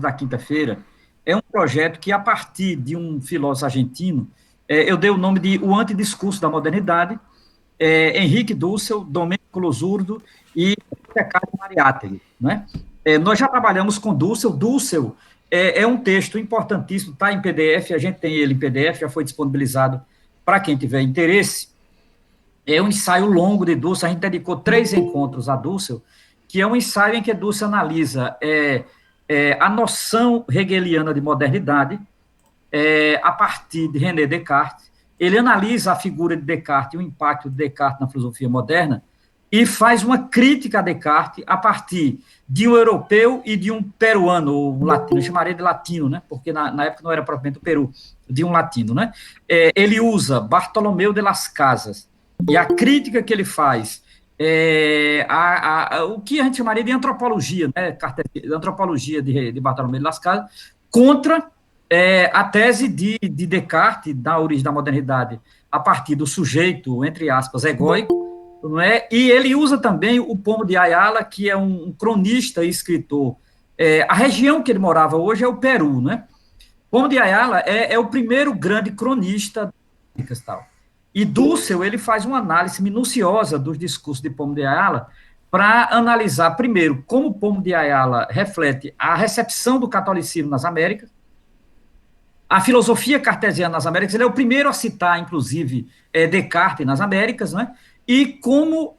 da quinta-feira é um projeto que, a partir de um filósofo argentino, eu dei o nome de O Antidiscurso da Modernidade, Henrique Dussel, Domênico Losurdo e Ricardo Mariátegui, né? Nós já trabalhamos com Dussel. Dussel é um texto importantíssimo, está em PDF, a gente tem ele em PDF, já foi disponibilizado para quem tiver interesse. É um ensaio longo de Dussel, a gente dedicou 3 encontros a Dussel, que é um ensaio em que Dussel analisa a noção hegeliana de modernidade a partir de René Descartes. Ele analisa a figura de Descartes e o impacto de Descartes na filosofia moderna e faz uma crítica a Descartes a partir de um europeu e de um peruano, ou um latino, eu chamaria de latino, né? Porque na época não era propriamente o Peru, de um latino, né? Ele usa Bartolomeu de las Casas, e a crítica que ele faz o que a gente chamaria de antropologia, né? Antropologia de Bartolomeu de las Casas, contra a tese de Descartes, da origem da modernidade, a partir do sujeito, entre aspas, egóico, não é? E ele usa também o Pomo de Ayala, que é um cronista e escritor. A região que ele morava hoje é o Peru, né? Pomo de Ayala é o primeiro grande cronista das tal. E Dussel, ele faz uma análise minuciosa dos discursos de Pomo de Ayala para analisar, primeiro, como Pomo de Ayala reflete a recepção do catolicismo nas Américas, a filosofia cartesiana nas Américas. Ele é o primeiro a citar, inclusive, Descartes nas Américas, né? E como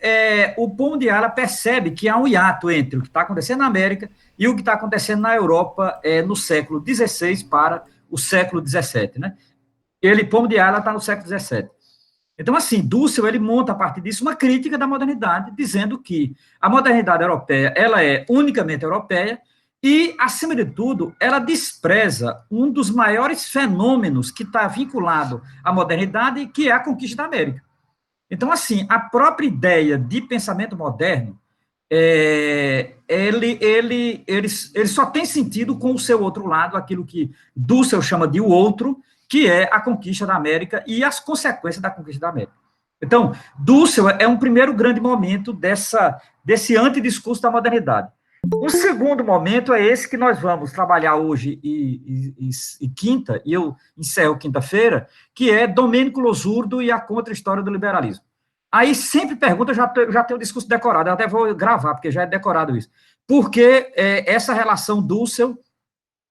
o Pomo de Ayala percebe que há um hiato entre o que está acontecendo na América e o que está acontecendo na Europa no século XVI para o século XVII, né? Pomo de Ayala está no século XVII. Então, assim, Dussel, ele monta, a partir disso, uma crítica da modernidade, dizendo que a modernidade europeia, ela é unicamente europeia e, acima de tudo, ela despreza um dos maiores fenômenos que está vinculado à modernidade, que é a conquista da América. Então, assim, a própria ideia de pensamento moderno, ele só tem sentido com o seu outro lado, aquilo que Dussel chama de o outro, que é a conquista da América e as consequências da conquista da América. Então, Dussel é um primeiro grande momento desse antidiscurso da modernidade. Um segundo momento é esse que nós vamos trabalhar hoje e quinta, e eu encerro quinta-feira, que é Domênico Losurdo e a contra-história do liberalismo. Aí sempre pergunta, eu já tenho o discurso decorado, eu até vou gravar, porque já é decorado isso. Por que essa relação Dussel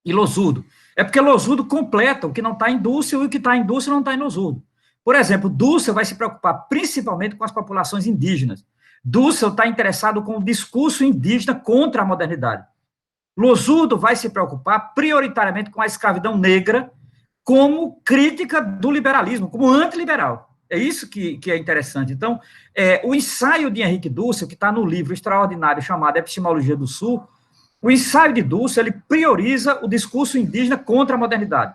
e Losurdo? É porque Losurdo completa o que não está em Dussel e o que está em Dussel não está em Losurdo. Por exemplo, Dussel vai se preocupar principalmente com as populações indígenas. Dussel está interessado com o discurso indígena contra a modernidade. Losurdo vai se preocupar prioritariamente com a escravidão negra como crítica do liberalismo, como antiliberal. É isso que é interessante. Então, o ensaio de Henrique Dussel, que está no livro extraordinário chamado Epistemologia do Sul, o ensaio de Dussel, ele prioriza o discurso indígena contra a modernidade.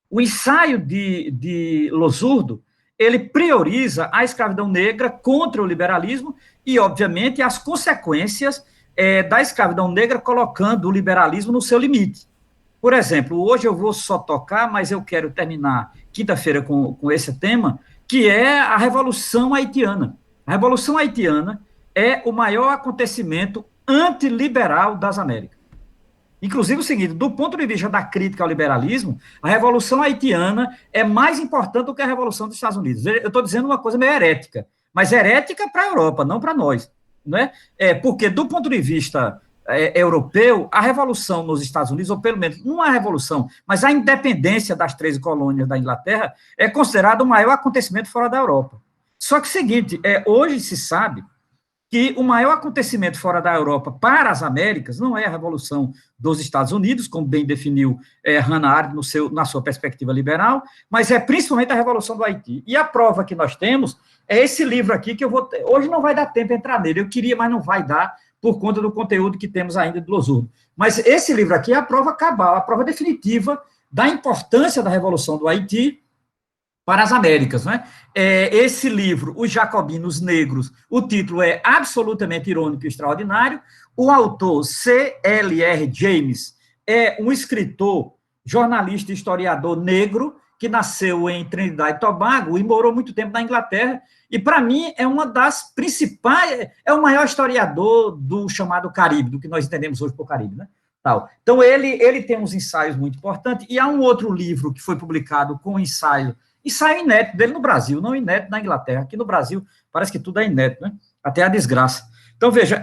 O ensaio de Losurdo, ele prioriza a escravidão negra contra o liberalismo e, obviamente, as consequências da escravidão negra, colocando o liberalismo no seu limite. Por exemplo, hoje eu vou só tocar, mas eu quero terminar quinta-feira com esse tema, que é a Revolução Haitiana. A Revolução Haitiana é o maior acontecimento antiliberal das Américas. Inclusive o seguinte, do ponto de vista da crítica ao liberalismo, a Revolução Haitiana é mais importante do que a Revolução dos Estados Unidos. Eu estou dizendo uma coisa meio herética, mas herética para a Europa, não para nós. Né? Porque, do ponto de vista europeu, a Revolução nos Estados Unidos, ou pelo menos, não a Revolução, mas a independência das 13 colônias da Inglaterra, é considerado o maior acontecimento fora da Europa. Só que o seguinte, hoje se sabe que o maior acontecimento fora da Europa para as Américas não é a Revolução dos Estados Unidos, como bem definiu Hannah Arendt na sua perspectiva liberal, mas é principalmente a Revolução do Haiti. E a prova que nós temos é esse livro aqui, que eu vou... Hoje não vai dar tempo de entrar nele, eu queria, mas não vai dar, por conta do conteúdo que temos ainda de Losurdo. Mas esse livro aqui é a prova cabal, a prova definitiva da importância da Revolução do Haiti para as Américas, né? Esse livro, Os Jacobinos Negros, o título é absolutamente irônico e extraordinário. O autor, C.L.R. James, é um escritor, jornalista e historiador negro, que nasceu em Trinidad e Tobago e morou muito tempo na Inglaterra, e para mim é uma das principais, é o maior historiador do chamado Caribe, do que nós entendemos hoje por Caribe, né? Tal. Então, ele tem uns ensaios muito importantes, e há um outro livro que foi publicado com ensaio inédito dele no Brasil, não inédito na Inglaterra. Aqui no Brasil, parece que tudo é inédito, né? Até a desgraça. Então, veja,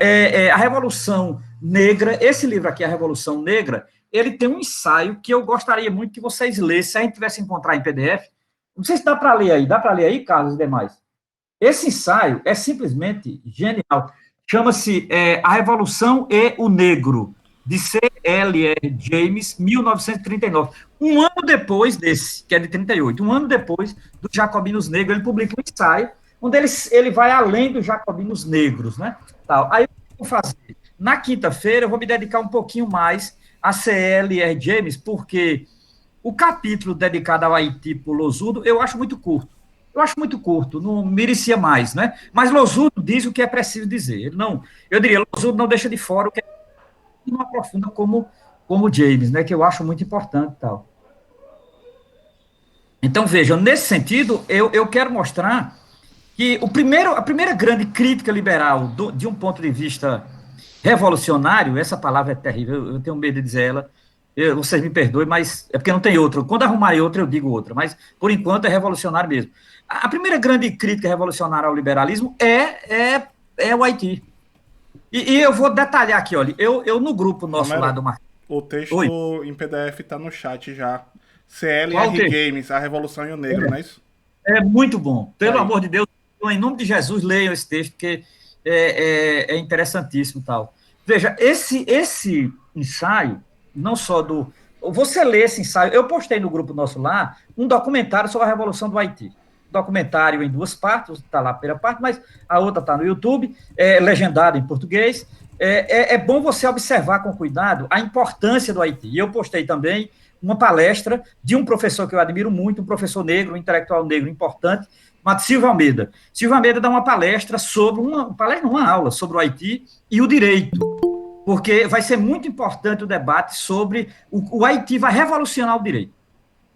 a Revolução Negra, esse livro aqui, A Revolução Negra, ele tem um ensaio que eu gostaria muito que vocês lessem, se a gente tivesse encontrar em PDF. Não sei se dá para ler aí. Dá para ler aí, Carlos, e demais? Esse ensaio é simplesmente genial. Chama-se A Revolução e o Negro, de C.L.R. James, 1939. Um ano depois desse, que é de 38, um ano depois do Jacobinos Negros, ele publica um ensaio onde ele vai além dos Jacobinos Negros, né? Tal. Aí eu vou fazer. Na quinta-feira, eu vou me dedicar um pouquinho mais a C.L.R. James, porque o capítulo dedicado ao Haiti por Losurdo, eu acho muito curto. Não merecia mais, né? Mas Losurdo diz o que é preciso dizer. Ele não, eu diria, Losurdo não deixa de fora o que não aprofunda como James, né? Que eu acho muito importante e tal. Então, vejam, nesse sentido, eu quero mostrar que a primeira grande crítica liberal, de um ponto de vista revolucionário, essa palavra é terrível, eu tenho medo de dizer ela, vocês me perdoem, mas é porque não tem outra. Quando arrumarem outra, eu digo outra, mas, por enquanto, é revolucionário mesmo. A primeira grande crítica revolucionária ao liberalismo é o Haiti. E eu vou detalhar aqui, olha, eu no grupo nosso Romero, lá do Marquês. o texto Oi. em PDF está no chat já. CLR Games, A Revolução e o Negro, não é isso? É muito bom. Pelo Aí. amor de Deus, em nome de Jesus, leiam esse texto, porque é interessantíssimo tal. Veja, esse ensaio, não só do... Você lê esse ensaio, eu postei no grupo nosso lá um documentário sobre a Revolução do Haiti. Documentário em duas partes, está lá a primeira parte, mas a outra está no YouTube, legendado em português. É bom você observar com cuidado a importância do Haiti. E eu postei também uma palestra de um professor que eu admiro muito, um professor negro, um intelectual negro importante, chamado Silvio Almeida. Silvio Almeida dá uma palestra sobre, uma aula sobre o Haiti e o direito, porque vai ser muito importante o debate sobre o Haiti vai revolucionar o direito.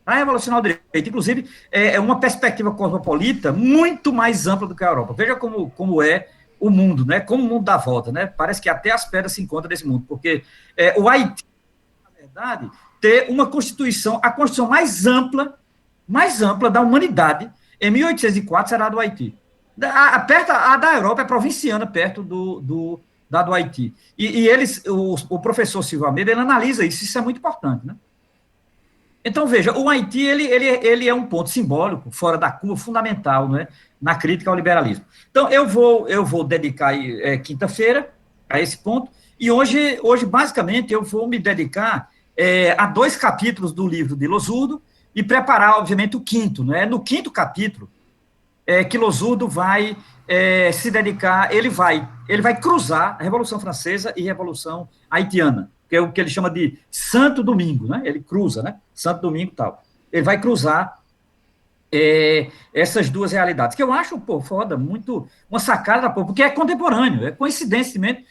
Vai revolucionar o direito. Inclusive, é uma perspectiva cosmopolita muito mais ampla do que a Europa. Veja como é o mundo, né? Como o mundo dá volta, né? Parece que até as pedras se encontram nesse mundo, porque o Haiti, na verdade, ter uma Constituição, a Constituição mais ampla da humanidade, em 1804 será a do Haiti. A da Europa é provinciana, perto da do Haiti. E o professor Silvio Almeida, ele analisa isso é muito importante, né? Então, veja, o Haiti, ele é um ponto simbólico, fora da curva, fundamental, né, na crítica ao liberalismo. Então, eu vou dedicar quinta-feira a esse ponto, e hoje, basicamente, eu vou me dedicar a 2 capítulos do livro de Losurdo e preparar, obviamente, o quinto. Né? No quinto capítulo, que Losurdo vai se dedicar, ele vai cruzar a Revolução Francesa e a Revolução Haitiana, que é o que ele chama de Santo Domingo, né? Ele cruza, né? Santo Domingo e tal. Ele vai cruzar essas duas realidades, que eu acho, foda, muito, uma sacada, porque é contemporâneo, coincidentemente,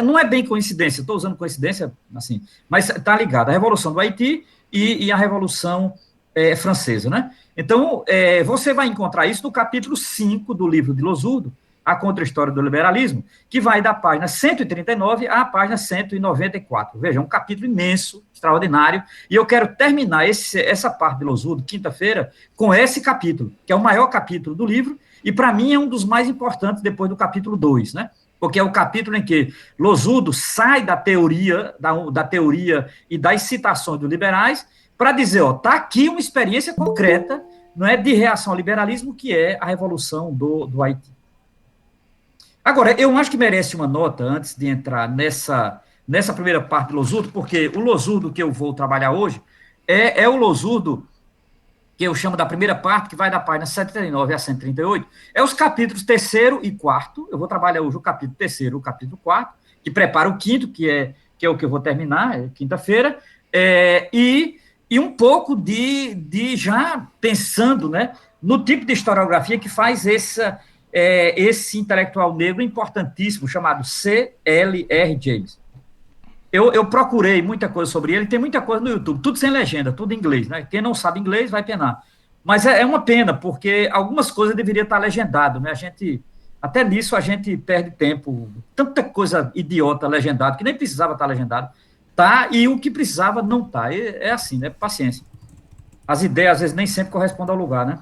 não é bem coincidência, estou usando coincidência, assim, mas está ligado, a Revolução do Haiti e a Revolução Francesa, né? Então, você vai encontrar isso no capítulo 5 do livro de Losurdo, A Contra-História do Liberalismo, que vai da página 139 à página 194. Veja, é um capítulo imenso, extraordinário, e eu quero terminar essa parte de Losurdo, quinta-feira, com esse capítulo, que é o maior capítulo do livro, e para mim é um dos mais importantes depois do capítulo 2, né? Porque é o capítulo em que Losurdo sai da teoria, da teoria e das citações dos liberais, para dizer, está aqui uma experiência concreta, não é, de reação ao liberalismo, que é a Revolução do Haiti. Agora, eu acho que merece uma nota, antes de entrar nessa primeira parte do Losurdo, porque o Losurdo que eu vou trabalhar hoje é o Losurdo que eu chamo da primeira parte, que vai da página 139 a 138, é os capítulos 3º e 4º, eu vou trabalhar hoje o capítulo 3º e o capítulo 4º, que prepara o quinto, que é o que eu vou terminar, quinta-feira, e um pouco de já pensando, né, no tipo de historiografia que faz esse intelectual negro importantíssimo, chamado C.L.R. James. Eu procurei muita coisa sobre ele, tem muita coisa no YouTube, tudo sem legenda, tudo em inglês, né? Quem não sabe inglês vai penar. Mas é uma pena, porque algumas coisas deveriam estar legendado, né? Até nisso a gente perde tempo, tanta coisa idiota legendado, que nem precisava estar legendado. tá, e o que precisava não tá. É assim, né? Paciência. As ideias, às vezes, nem sempre correspondem ao lugar, né?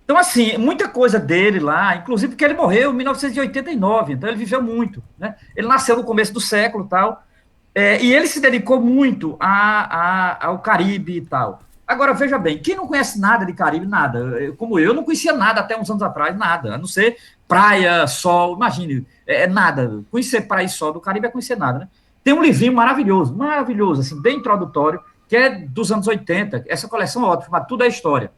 Então, assim, muita coisa dele lá, inclusive porque ele morreu em 1989, então ele viveu muito, né? Ele nasceu no começo do século e tal, e ele se dedicou muito ao Caribe e tal. Agora, veja bem, quem não conhece nada de Caribe, nada, como eu não conhecia nada até uns anos atrás, nada, a não ser praia, sol, imagine, nada. Conhecer praia e sol do Caribe é conhecer nada, né? Tem um livrinho maravilhoso, maravilhoso, assim, bem introdutório, que é dos anos 80, essa coleção é ótima, Tudo é História,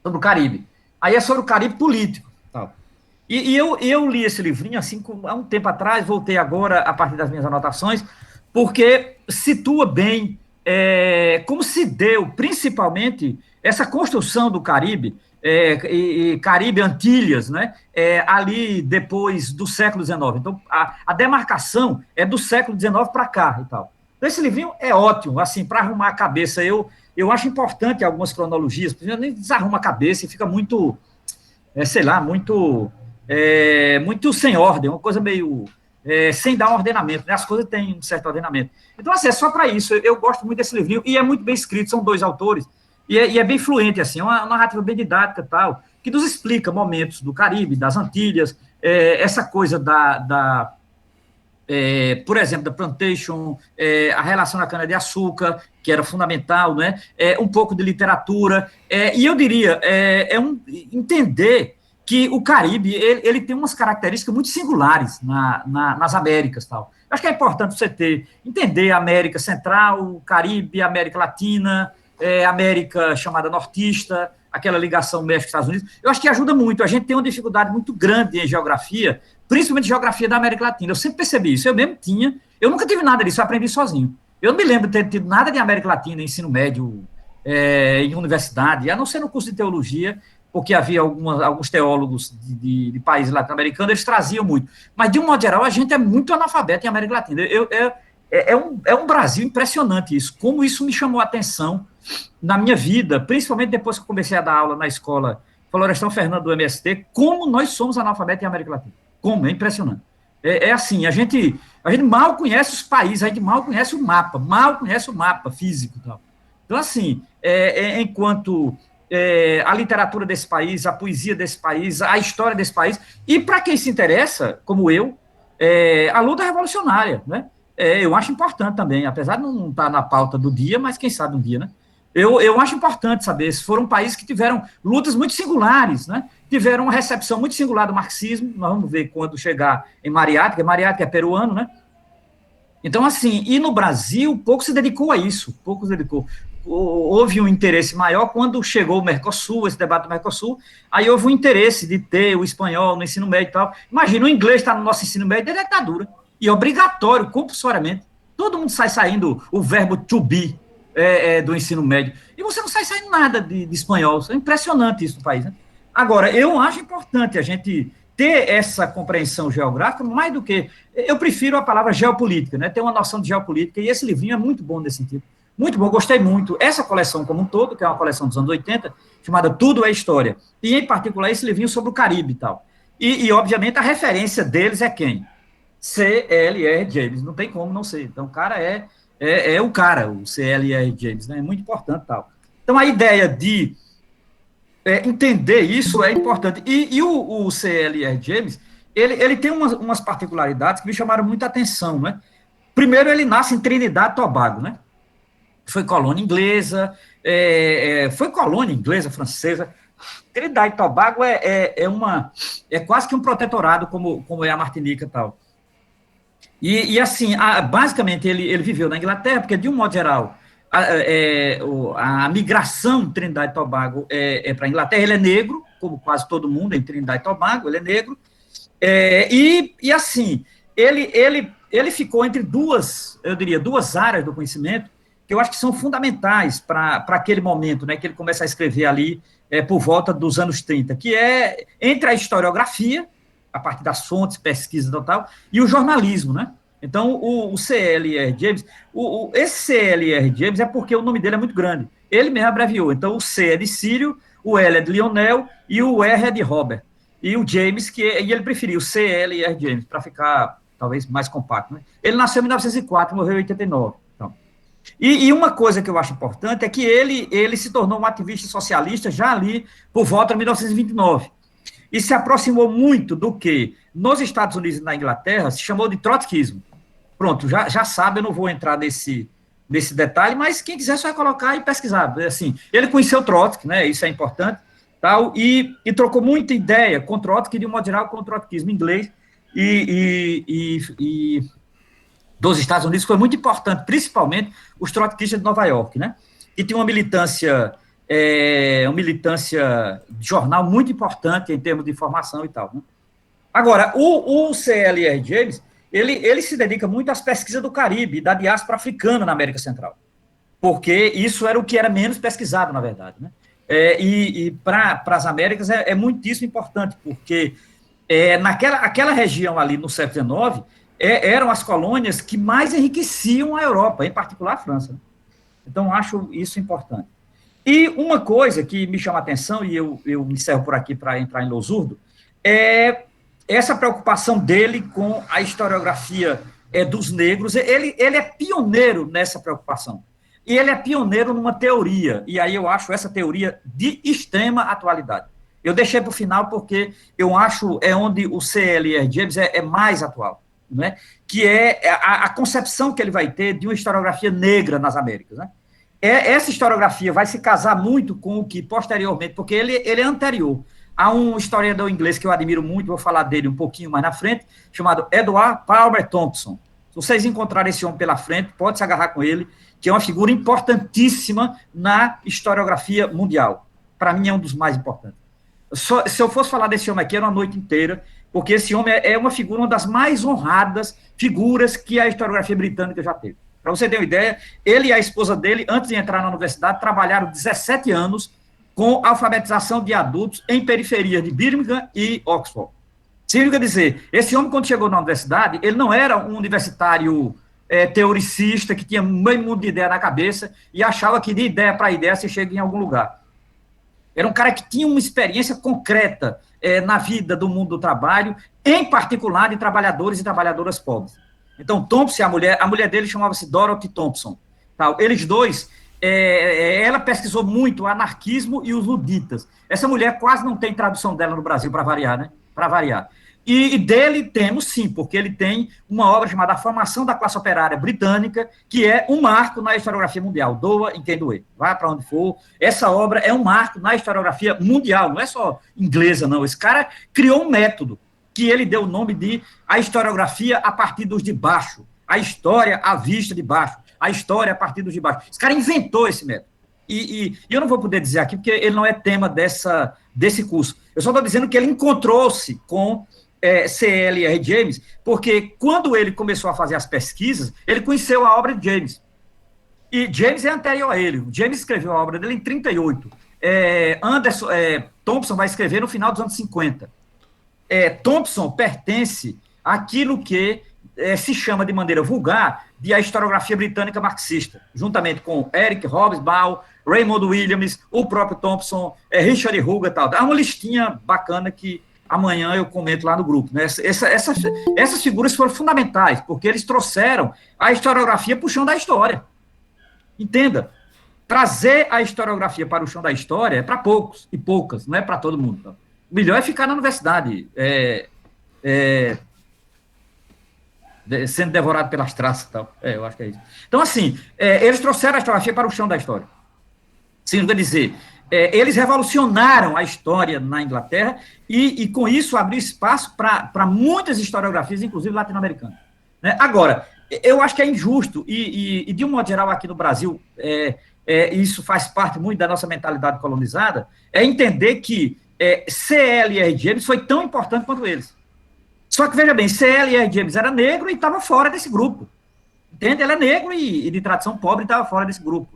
sobre o Caribe. Aí é sobre o Caribe político. Tal. Eu li esse livrinho assim há um tempo atrás, voltei agora a partir das minhas anotações, porque situa bem como se deu, principalmente, essa construção do Caribe, Caribe Antilhas, né, ali depois do século XIX. Então, a demarcação é do século XIX para cá e tal. Então, esse livrinho é ótimo, assim, para arrumar a cabeça. Eu acho importante algumas cronologias, porque nem desarruma a cabeça e fica muito, sei lá, muito sem ordem, uma coisa meio sem dar um ordenamento, né? As coisas têm um certo ordenamento. Então, assim, é só para isso. Eu gosto muito desse livrinho e é muito bem escrito, são 2 autores, e é bem fluente, assim, é uma narrativa bem didática e tal, que nos explica momentos do Caribe, das Antilhas, essa coisa por exemplo, da plantation, a relação da cana-de-açúcar, que era fundamental, né? Um pouco de literatura, e eu diria, entender que o Caribe, ele tem umas características muito singulares nas Américas, tal. Eu acho que é importante você entender a América Central, Caribe, América Latina, América chamada Nortista, aquela ligação México-Estados Unidos. Eu acho que ajuda muito. A gente tem uma dificuldade muito grande em geografia, principalmente geografia da América Latina. Eu sempre percebi isso. Eu mesmo tinha. Eu nunca tive nada disso, eu aprendi sozinho. Eu não me lembro de ter tido nada de América Latina em ensino médio, em universidade, a não ser no curso de teologia, porque havia alguns teólogos de países latino-americanos, eles traziam muito. Mas, de um modo geral, a gente é muito analfabeto em América Latina. É um Brasil impressionante isso. Como isso me chamou a atenção na minha vida, principalmente depois que eu comecei a dar aula na escola Florestão Fernando do MST, como nós somos analfabetos em América Latina. Como? É impressionante. Assim, a gente mal conhece os países, a gente mal conhece o mapa físico e tal. Então, assim, enquanto a literatura desse país, a poesia desse país, a história desse país, e para quem se interessa, como eu, a luta revolucionária, né? Eu acho importante também, apesar de não estar na pauta do dia, mas quem sabe um dia, né? Eu acho importante saber, se foram países que tiveram lutas muito singulares, né? Tiveram uma recepção muito singular do marxismo, nós vamos ver quando chegar em Mariátegui, Mariátegui é peruano, né? Então, assim, e no Brasil, pouco se dedicou a isso, pouco se dedicou. Houve um interesse maior quando chegou o Mercosul, esse debate do Mercosul, aí houve um interesse de ter o espanhol no ensino médio e tal. Imagina, o inglês está no nosso ensino médio, é ditadura, e é obrigatório, compulsoriamente. Todo mundo sai saindo o verbo to be do ensino médio, e você não sai saindo nada de espanhol. É impressionante isso no país, né? Agora, eu acho importante a gente ter essa compreensão geográfica, mais do que... Eu prefiro a palavra geopolítica, né? Ter uma noção de geopolítica, e esse livrinho é muito bom nesse sentido. Muito bom, gostei muito. Essa coleção como um todo, que é uma coleção dos anos 80, chamada Tudo é História, e, em particular, esse livrinho sobre o Caribe e tal. E obviamente, a referência deles é quem? C.L.R. James, não tem como não ser. Então, o cara o cara, o C.L.R. James, né? É muito importante tal. Então, a ideia de entender isso é importante. E o C.L.R. James, ele tem umas particularidades que me chamaram muita atenção, né? Primeiro, ele nasce em Trinidad e Tobago, né? Foi colônia inglesa, francesa. Trinidad e Tobago é quase que um protetorado, como é a Martinica e tal. E assim, basicamente, ele viveu na Inglaterra, porque, de um modo geral, a migração de Trinidad e Tobago para a Inglaterra. Ele é negro, como quase todo mundo em Trinidad e Tobago, ele é negro, e assim, ele ficou entre duas áreas do conhecimento, que eu acho que são fundamentais para aquele momento, né, que ele começa a escrever ali, por volta dos anos 30, que é entre a historiografia, a partir das fontes, pesquisas e tal, e o jornalismo, né? Então, o C.L.R. James, esse C.L.R. James é porque o nome dele é muito grande. Ele mesmo abreviou. Então, o C é de Círio, o L é de Lionel e o R é de Robert. E o James, e ele preferiu C.L.R. James, para ficar, talvez, mais compacto, né? Ele nasceu em 1904, morreu em 89. E uma coisa que eu acho importante é que ele se tornou um ativista socialista já ali por volta de 1929. E se aproximou muito do que nos Estados Unidos e na Inglaterra se chamou de trotskismo. Pronto, já sabe, eu não vou entrar nesse detalhe, mas quem quiser só vai colocar e pesquisar. Assim, ele conheceu Trotsky, né, isso é importante, tal, e trocou muita ideia com Trotsky, de um modo geral, com o trotskismo inglês e dos Estados Unidos, foi muito importante, principalmente os trotskistas de Nova York, né, que tinha uma militância de jornal muito importante em termos de informação e tal, né? Agora, o C.L.R. James, ele se dedica muito às pesquisas do Caribe, da diáspora africana na América Central, porque isso era o que era menos pesquisado, na verdade, né? E para as Américas é muitíssimo importante, porque aquela região ali no século XIX eram as colônias que mais enriqueciam a Europa, em particular a França, né? Então, acho isso importante. E uma coisa que me chama a atenção, e eu me encerro por aqui para entrar em Losurdo, é essa preocupação dele com a historiografia dos negros. Ele é pioneiro nessa preocupação. E ele é pioneiro numa teoria, e aí eu acho essa teoria de extrema atualidade. Eu deixei para o final porque eu acho onde o C.L.R. James é mais atual, né? Que é a concepção que ele vai ter de uma historiografia negra nas Américas, né? Essa historiografia vai se casar muito com o que, posteriormente, porque ele é anterior a um historiador inglês que eu admiro muito, vou falar dele um pouquinho mais na frente, chamado Edward Palmer Thompson. Se vocês encontrarem esse homem pela frente, pode se agarrar com ele, que é uma figura importantíssima na historiografia mundial. Para mim, é um dos mais importantes. Se eu fosse falar desse homem aqui, era uma noite inteira, porque esse homem é uma figura, uma das mais honradas figuras que a historiografia britânica já teve. Para você ter uma ideia, ele e a esposa dele, antes de entrar na universidade, trabalharam 17 anos com alfabetização de adultos em periferia de Birmingham e Oxford. Significa dizer, esse homem, quando chegou na universidade, ele não era um universitário teoricista que tinha meio mundo de ideia na cabeça e achava que de ideia para ideia você chega em algum lugar. Era um cara que tinha uma experiência concreta na vida do mundo do trabalho, em particular de trabalhadores e trabalhadoras pobres. Então, Thompson, a mulher dele chamava-se Dorothy Thompson. Tal. Eles dois, ela pesquisou muito o anarquismo e os luditas. Essa mulher quase não tem tradução dela no Brasil, para variar, né? Para variar. E dele temos, sim, porque ele tem uma obra chamada A Formação da Classe Operária Britânica, que é um marco na historiografia mundial. Doa em quem doer, vá para onde for. Essa obra é um marco na historiografia mundial, não é só inglesa, não. Esse cara criou um método que ele deu o nome de a historiografia a partir dos de baixo, a história à vista de baixo, a história a partir dos de baixo. Esse cara inventou esse método. E eu não vou poder dizer aqui, porque ele não é tema desse curso. Eu só estou dizendo que ele encontrou-se com C.L.R. James, porque quando ele começou a fazer as pesquisas, ele conheceu a obra de James. E James é anterior a ele. James escreveu a obra dele em 1938. Thompson vai escrever no final dos anos 50. Thompson pertence àquilo que se chama de maneira vulgar de a historiografia britânica marxista, juntamente com Eric Hobsbawm, Raymond Williams, o próprio Thompson, Richard Hugo e tal. Há uma listinha bacana que amanhã eu comento lá no grupo, né? Essas figuras foram fundamentais, porque eles trouxeram a historiografia para o chão da história. Entenda, trazer a historiografia para o chão da história é para poucos e poucas, não é para todo mundo. Não. O melhor é ficar na universidade, sendo devorado pelas traças e tal. Eu acho que é isso. Então, assim, eles trouxeram a historiografia para o chão da história. Significa dizer, eles revolucionaram a história na Inglaterra e com isso, abriu espaço para muitas historiografias, inclusive latino-americanas. Né? Agora, eu acho que é injusto, e de um modo geral aqui no Brasil, isso faz parte muito da nossa mentalidade colonizada, é entender que C.L.R. James foi tão importante quanto eles. Só que, veja bem, C.L.R. James era negro e estava fora desse grupo. Entende? Ele é negro e de tradição pobre e estava fora desse grupo.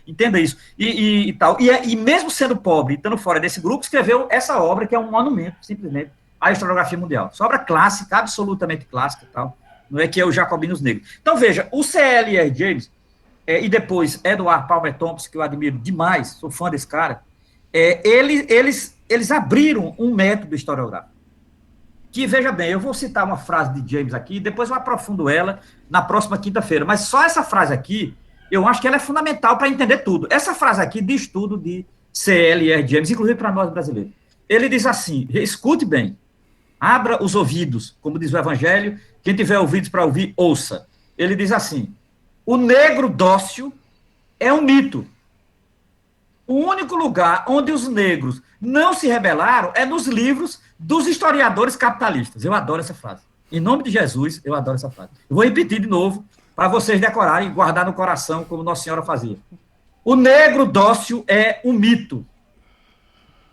Entenda isso. E tal. E mesmo sendo pobre e estando fora desse grupo, escreveu essa obra, que é um monumento, simplesmente, à historiografia mundial. Essa obra clássica, absolutamente clássica e tal. Não é que é o Jacobinos Negros. Então, veja, o C.L.R. James, e depois Edward Palmer Thompson, que eu admiro demais, sou fã desse cara, eles abriram um método historiográfico. Que, veja bem, eu vou citar uma frase de James aqui, depois eu aprofundo ela na próxima quinta-feira, mas só essa frase aqui, eu acho que ela é fundamental para entender tudo. Essa frase aqui diz tudo de C.L. James, inclusive para nós brasileiros. Ele diz assim, escute bem, abra os ouvidos, como diz o Evangelho, quem tiver ouvidos para ouvir, ouça. Ele diz assim, o negro dócil é um mito. O único lugar onde os negros não se rebelaram é nos livros dos historiadores capitalistas. Eu adoro essa frase. Em nome de Jesus, eu adoro essa frase. Eu vou repetir de novo, para vocês decorarem e guardar no coração, como Nossa Senhora fazia. O negro dócil é um mito.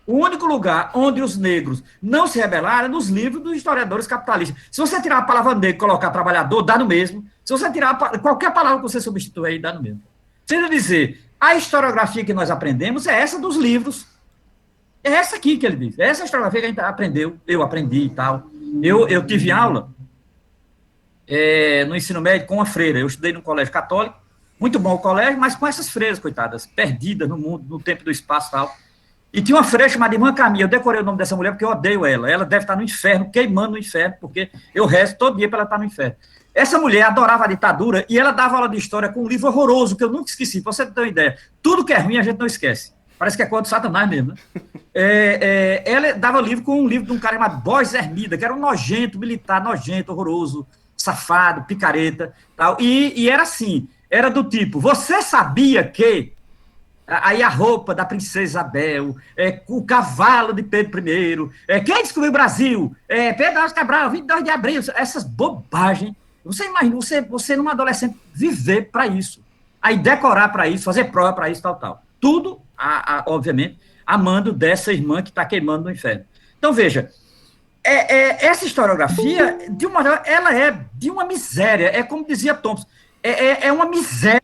O único lugar onde os negros não se rebelaram é nos livros dos historiadores capitalistas. Se você tirar a palavra negro e colocar trabalhador, dá no mesmo. Se você tirar qualquer palavra que você substituir aí, dá no mesmo. Sendo dizer, a historiografia que nós aprendemos é essa dos livros. É essa aqui que ele diz. É essa historiografia que a gente aprendeu, eu aprendi e tal. Eu tive aula no ensino médio com uma freira. Eu estudei num colégio católico, muito bom o colégio, mas com essas freiras, coitadas, perdidas no mundo, no tempo e do espaço e tal. E tinha uma freira chamada Irmã Camila. Eu decorei o nome dessa mulher porque eu odeio ela. Ela deve estar no inferno, queimando no inferno, porque eu rezo todo dia para ela estar no inferno. Essa mulher adorava a ditadura e ela dava aula de história com um livro horroroso, que eu nunca esqueci. Pra você ter uma ideia, tudo que é ruim a gente não esquece. Parece que é coisa do Satanás mesmo, né? Ela dava livro com um livro de um cara chamado Bois Hermida, que era um nojento, militar, nojento, horroroso, safado, picareta, tal. E era assim, era do tipo, você sabia que... Aí a roupa da princesa Isabel, o cavalo de Pedro I, quem descobriu o Brasil? Pedro Álvares Cabral, 22 de abril, essas bobagens. Você imagina, você numa adolescente, viver para isso. Aí decorar para isso, fazer prova para isso, tal. Tudo, obviamente, amando dessa irmã que está queimando no inferno. Então, veja, essa historiografia, de uma maneira, ela é de uma miséria, é como dizia Thompson, é uma miséria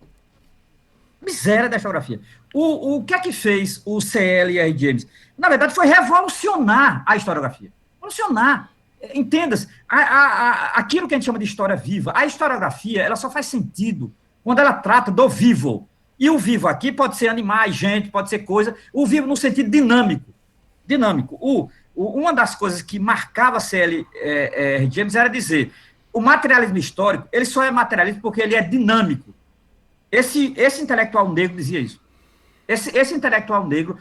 da historiografia. O que é que fez o C.L. James? Na verdade, foi revolucionar a historiografia. Revolucionar. Entenda-se, aquilo que a gente chama de história viva, a historiografia, ela só faz sentido quando ela trata do vivo. E o vivo aqui pode ser animais, gente, pode ser coisa, o vivo no sentido dinâmico. Uma das coisas que marcava C.L. James era dizer, o materialismo histórico, ele só é materialista porque ele é dinâmico. Esse intelectual negro dizia isso. Esse intelectual negro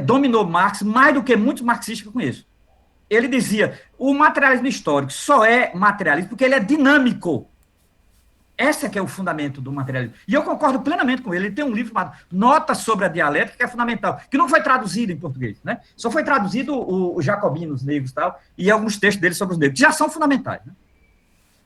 dominou Marx mais do que muitos marxistas que eu conheço. Ele dizia, o materialismo histórico só é materialista porque ele é dinâmico. Esse é que é o fundamento do materialismo. E eu concordo plenamente com ele. Ele tem um livro chamado Notas sobre a Dialética, que é fundamental, que não foi traduzido em português, né? Só foi traduzido os jacobinos negros e tal, e alguns textos dele sobre os negros, que já são fundamentais, né?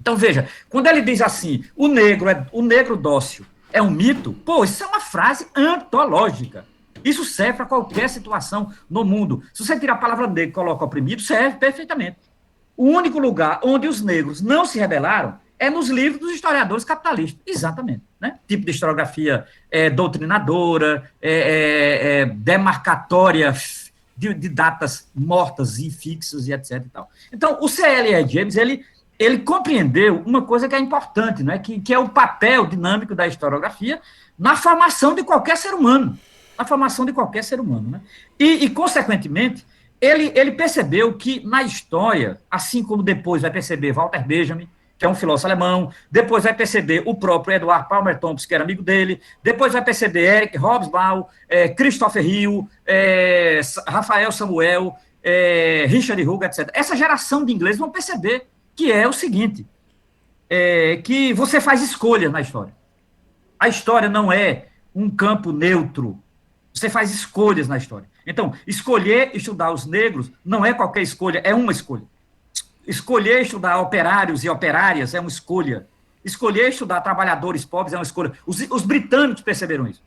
Então, veja, quando ele diz assim, o negro dócil é um mito, isso é uma frase antológica. Isso serve para qualquer situação no mundo. Se você tirar a palavra negro e coloca oprimido, serve perfeitamente. O único lugar onde os negros não se rebelaram é nos livros dos historiadores capitalistas. Exatamente. Né? Tipo de historiografia doutrinadora, demarcatória de datas mortas e fixas e etc. E tal. Então, o C.L. James, ele compreendeu uma coisa que é importante, né? que é o papel dinâmico da historiografia na formação de qualquer ser humano. Na formação de qualquer ser humano. Né? E consequentemente, ele percebeu que na história, assim como depois vai perceber Walter Benjamin, que é um filósofo alemão, depois vai perceber o próprio Edward Palmer Thompson, que era amigo dele, depois vai perceber Eric Hobsbawm, Christopher Hill, Rafael Samuel, Richard Hugo, etc. Essa geração de ingleses vão perceber que é o seguinte, que você faz escolhas na história. A história não é um campo neutro, você faz escolhas na história. Então, escolher estudar os negros não é qualquer escolha, é uma escolha. Escolher estudar operários e operárias é uma escolha. Escolher estudar trabalhadores pobres é uma escolha. Os britânicos perceberam isso.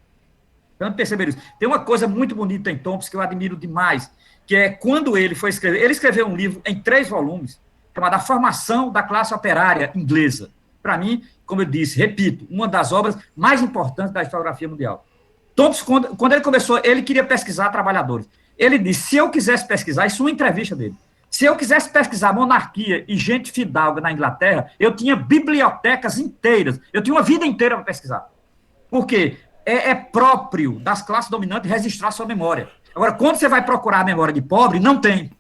Tem uma coisa muito bonita em Thompson que eu admiro demais, que é quando ele foi escrever... Ele escreveu um livro em 3 volumes, chamado A Formação da Classe Operária Inglesa. Para mim, como eu disse, repito, uma das obras mais importantes da historiografia mundial. Thompson, quando ele começou, ele queria pesquisar trabalhadores. Ele disse, se eu quisesse pesquisar, isso é uma entrevista dele, se eu quisesse pesquisar monarquia e gente fidalga na Inglaterra, eu tinha bibliotecas inteiras, eu tinha uma vida inteira para pesquisar. Por quê? É próprio das classes dominantes registrar sua memória. Agora, quando você vai procurar a memória de pobre, não tem.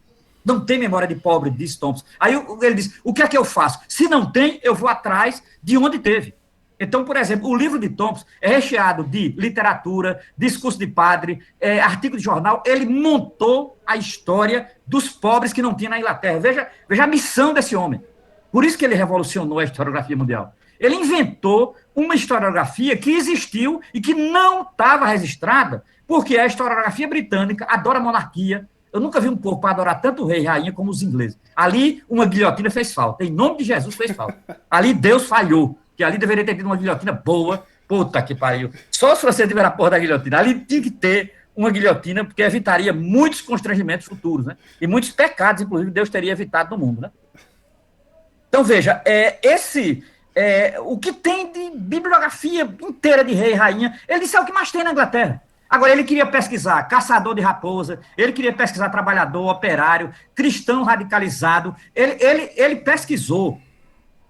Não tem memória de pobre, disse Thompson. Aí ele diz, o que é que eu faço? Se não tem, eu vou atrás de onde teve. Então, por exemplo, o livro de Thompson é recheado de literatura, discurso de padre, artigo de jornal. Ele montou a história dos pobres que não tinha na Inglaterra. Veja a missão desse homem. Por isso que ele revolucionou a historiografia mundial. Ele inventou uma historiografia que existiu e que não estava registrada, porque a historiografia britânica adora a monarquia. Eu nunca vi um povo para adorar tanto o rei e rainha como os ingleses. Ali, uma guilhotina fez falta. Em nome de Jesus, fez falta. Ali, Deus falhou. Que ali deveria ter tido uma guilhotina boa. Puta que pariu. Só se você tiver a porra da guilhotina. Ali tinha que ter uma guilhotina, porque evitaria muitos constrangimentos futuros, né? E muitos pecados, inclusive, Deus teria evitado no mundo, né? Então, veja, o que tem de bibliografia inteira de rei e rainha, ele disse é o que mais tem na Inglaterra. Agora, ele queria pesquisar caçador de raposa, ele queria pesquisar trabalhador, operário, cristão radicalizado, ele pesquisou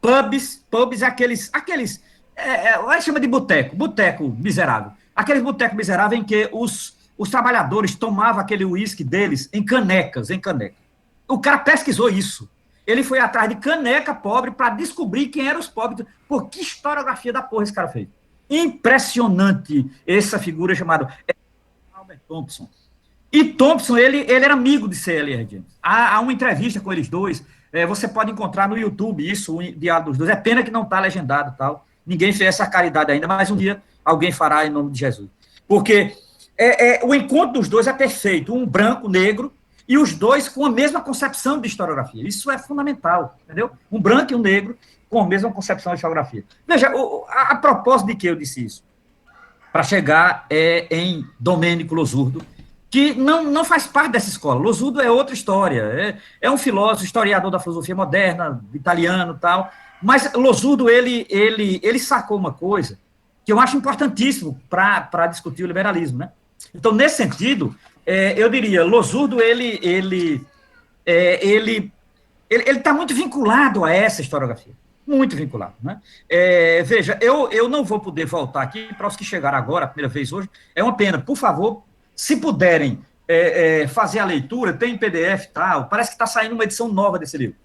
pubs aqueles ele chama de boteco miserável. Aqueles botecos miseráveis em que os trabalhadores tomavam aquele uísque deles em canecas. O cara pesquisou isso. Ele foi atrás de caneca pobre para descobrir quem eram os pobres. Pô, que historiografia da porra esse cara fez. Impressionante essa figura chamada Albert Thompson. E Thompson, ele era amigo de C.L.R. James. Há uma entrevista com eles dois, você pode encontrar no YouTube isso, o diálogo dos dois. É pena que não está legendado, tal. Ninguém fez essa caridade ainda, mas um dia alguém fará em nome de Jesus. Porque o encontro dos dois é perfeito. Um branco, negro, e os dois com a mesma concepção de historiografia. Isso é fundamental, entendeu? Um branco e um negro com a mesma concepção de historiografia. Veja, a propósito de que eu disse isso? Para chegar em Domênico Losurdo, que não faz parte dessa escola. Losurdo é outra história. É um filósofo, historiador da filosofia moderna, italiano e tal. Mas Losurdo, ele sacou uma coisa que eu acho importantíssimo para discutir o liberalismo, né? Então, nesse sentido, eu diria, Losurdo, ele está muito vinculado a essa historiografia, muito vinculado, né? Veja, eu não vou poder voltar aqui para os que chegaram agora, a primeira vez hoje, é uma pena, por favor, se puderem fazer a leitura, tem em PDF e tal, parece que está saindo uma edição nova desse livro.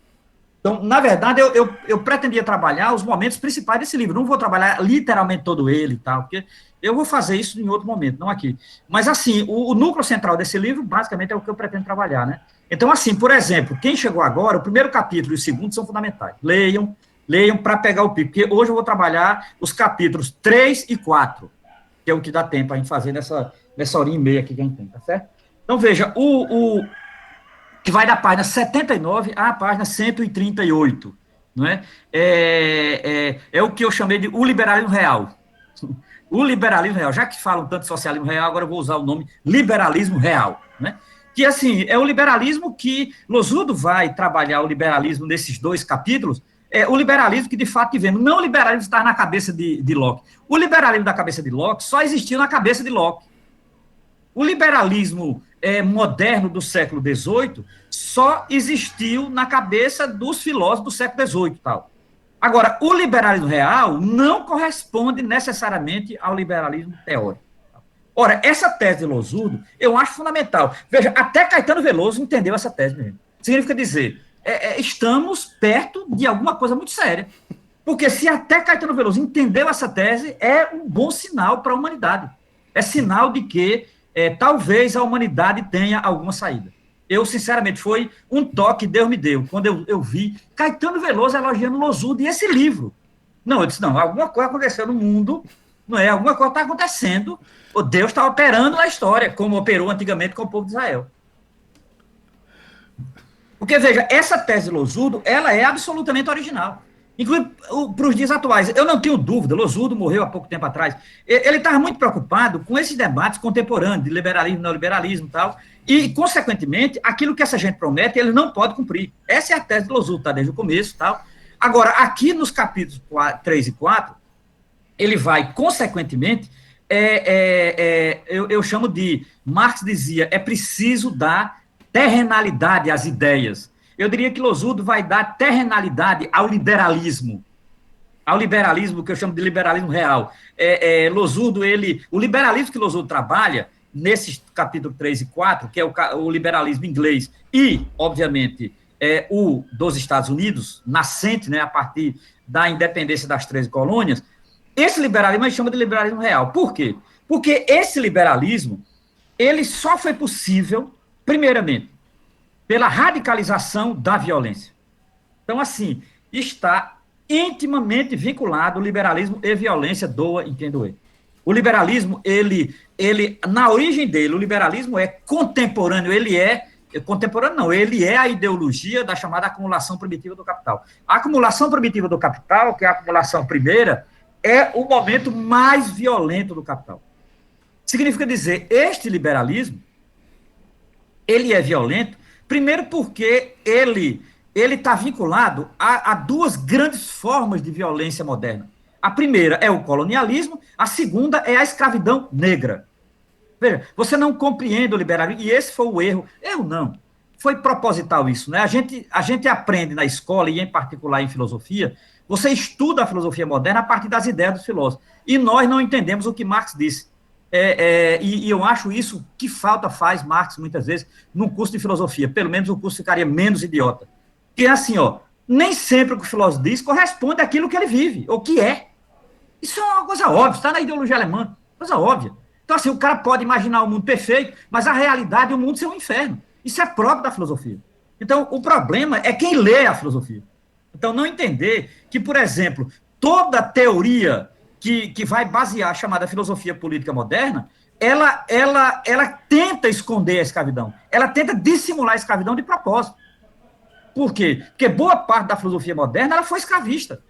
Então, na verdade, eu pretendia trabalhar os momentos principais desse livro. Não vou trabalhar literalmente todo ele e tal, porque eu vou fazer isso em outro momento, não aqui. Mas, assim, o núcleo central desse livro, basicamente, é o que eu pretendo trabalhar, né? Então, assim, por exemplo, quem chegou agora, o primeiro capítulo e o segundo são fundamentais. Leiam para pegar o pico, porque hoje eu vou trabalhar os capítulos 3 e 4, que é o que dá tempo a gente fazer nessa horinha e meia aqui que a gente tem, tá certo? Então, veja, que vai da página 79 à página 138, não é? É o que eu chamei de o liberalismo real. O liberalismo real, já que falam tanto de socialismo real, agora eu vou usar o nome liberalismo real, né? Que, assim, é o liberalismo que Losurdo vai trabalhar o liberalismo nesses dois capítulos, o liberalismo que, de fato, tivemos. Não o liberalismo que está na cabeça de Locke. O liberalismo da cabeça de Locke só existiu na cabeça de Locke. O liberalismo moderno do século XVIII só existiu na cabeça dos filósofos do século XVIII e tal. Agora, o liberalismo real não corresponde necessariamente ao liberalismo teórico. Ora, essa tese de Losurdo eu acho fundamental. Veja, até Caetano Veloso entendeu essa tese mesmo. Significa dizer, estamos perto de alguma coisa muito séria. Porque se até Caetano Veloso entendeu essa tese, é um bom sinal para a humanidade. É sinal de que talvez a humanidade tenha alguma saída. Eu, sinceramente, foi um toque que Deus me deu, quando eu vi Caetano Veloso elogiando Losurdo e esse livro. Não, eu disse, não, alguma coisa aconteceu no mundo, não é? Alguma coisa está acontecendo, o Deus está operando na história, como operou antigamente com o povo de Israel. Porque, veja, essa tese de Losurdo, ela é absolutamente original. Inclusive para os dias atuais. Eu não tenho dúvida, Losurdo morreu há pouco tempo atrás. Ele estava muito preocupado com esses debates contemporâneos de liberalismo, neoliberalismo e tal, e, consequentemente, aquilo que essa gente promete, ele não pode cumprir. Essa é a tese de Losurdo, tá, desde o começo e tal. Agora, aqui nos capítulos 3 e 4, ele vai, consequentemente, eu chamo de, Marx dizia, é preciso dar terrenalidade às ideias. Eu diria que Losurdo vai dar terrenalidade ao liberalismo que eu chamo de liberalismo real. Losurdo, o liberalismo que Losurdo trabalha, nesses capítulos 3 e 4, que é o liberalismo inglês e, obviamente, o dos Estados Unidos, nascente, né, a partir da independência das 13 colônias, esse liberalismo a gente chama de liberalismo real. Por quê? Porque esse liberalismo, ele só foi possível, primeiramente, pela radicalização da violência. Então, assim, está intimamente vinculado o liberalismo e violência, doa em quem doer. O liberalismo, na origem dele, o liberalismo é contemporâneo, ele é a ideologia da chamada acumulação primitiva do capital. A acumulação primitiva do capital, que é a acumulação primeira, é o momento mais violento do capital. Significa dizer, este liberalismo, ele é violento, primeiro porque ele está vinculado a duas grandes formas de violência moderna. A primeira é o colonialismo, a segunda é a escravidão negra. Veja, você não compreende o liberalismo, e esse foi o erro. Eu não. Foi proposital isso, né? A gente aprende na escola, e em particular em filosofia, você estuda a filosofia moderna a partir das ideias dos filósofos. E nós não entendemos o que Marx disse. E eu acho isso que falta faz Marx, muitas vezes, num curso de filosofia. Pelo menos o curso ficaria menos idiota. Que é assim, nem sempre o que o filósofo diz corresponde àquilo que ele vive, ou que é. Isso é uma coisa óbvia, está na ideologia alemã, coisa óbvia. Então, assim, o cara pode imaginar o mundo perfeito, mas a realidade, o mundo ser um inferno. Isso é próprio da filosofia. Então, o problema é quem lê a filosofia. Então, não entender que, por exemplo, toda teoria que vai basear a chamada filosofia política moderna, ela tenta esconder a escravidão. Ela tenta dissimular a escravidão de propósito. Por quê? Porque boa parte da filosofia moderna ela foi escravista.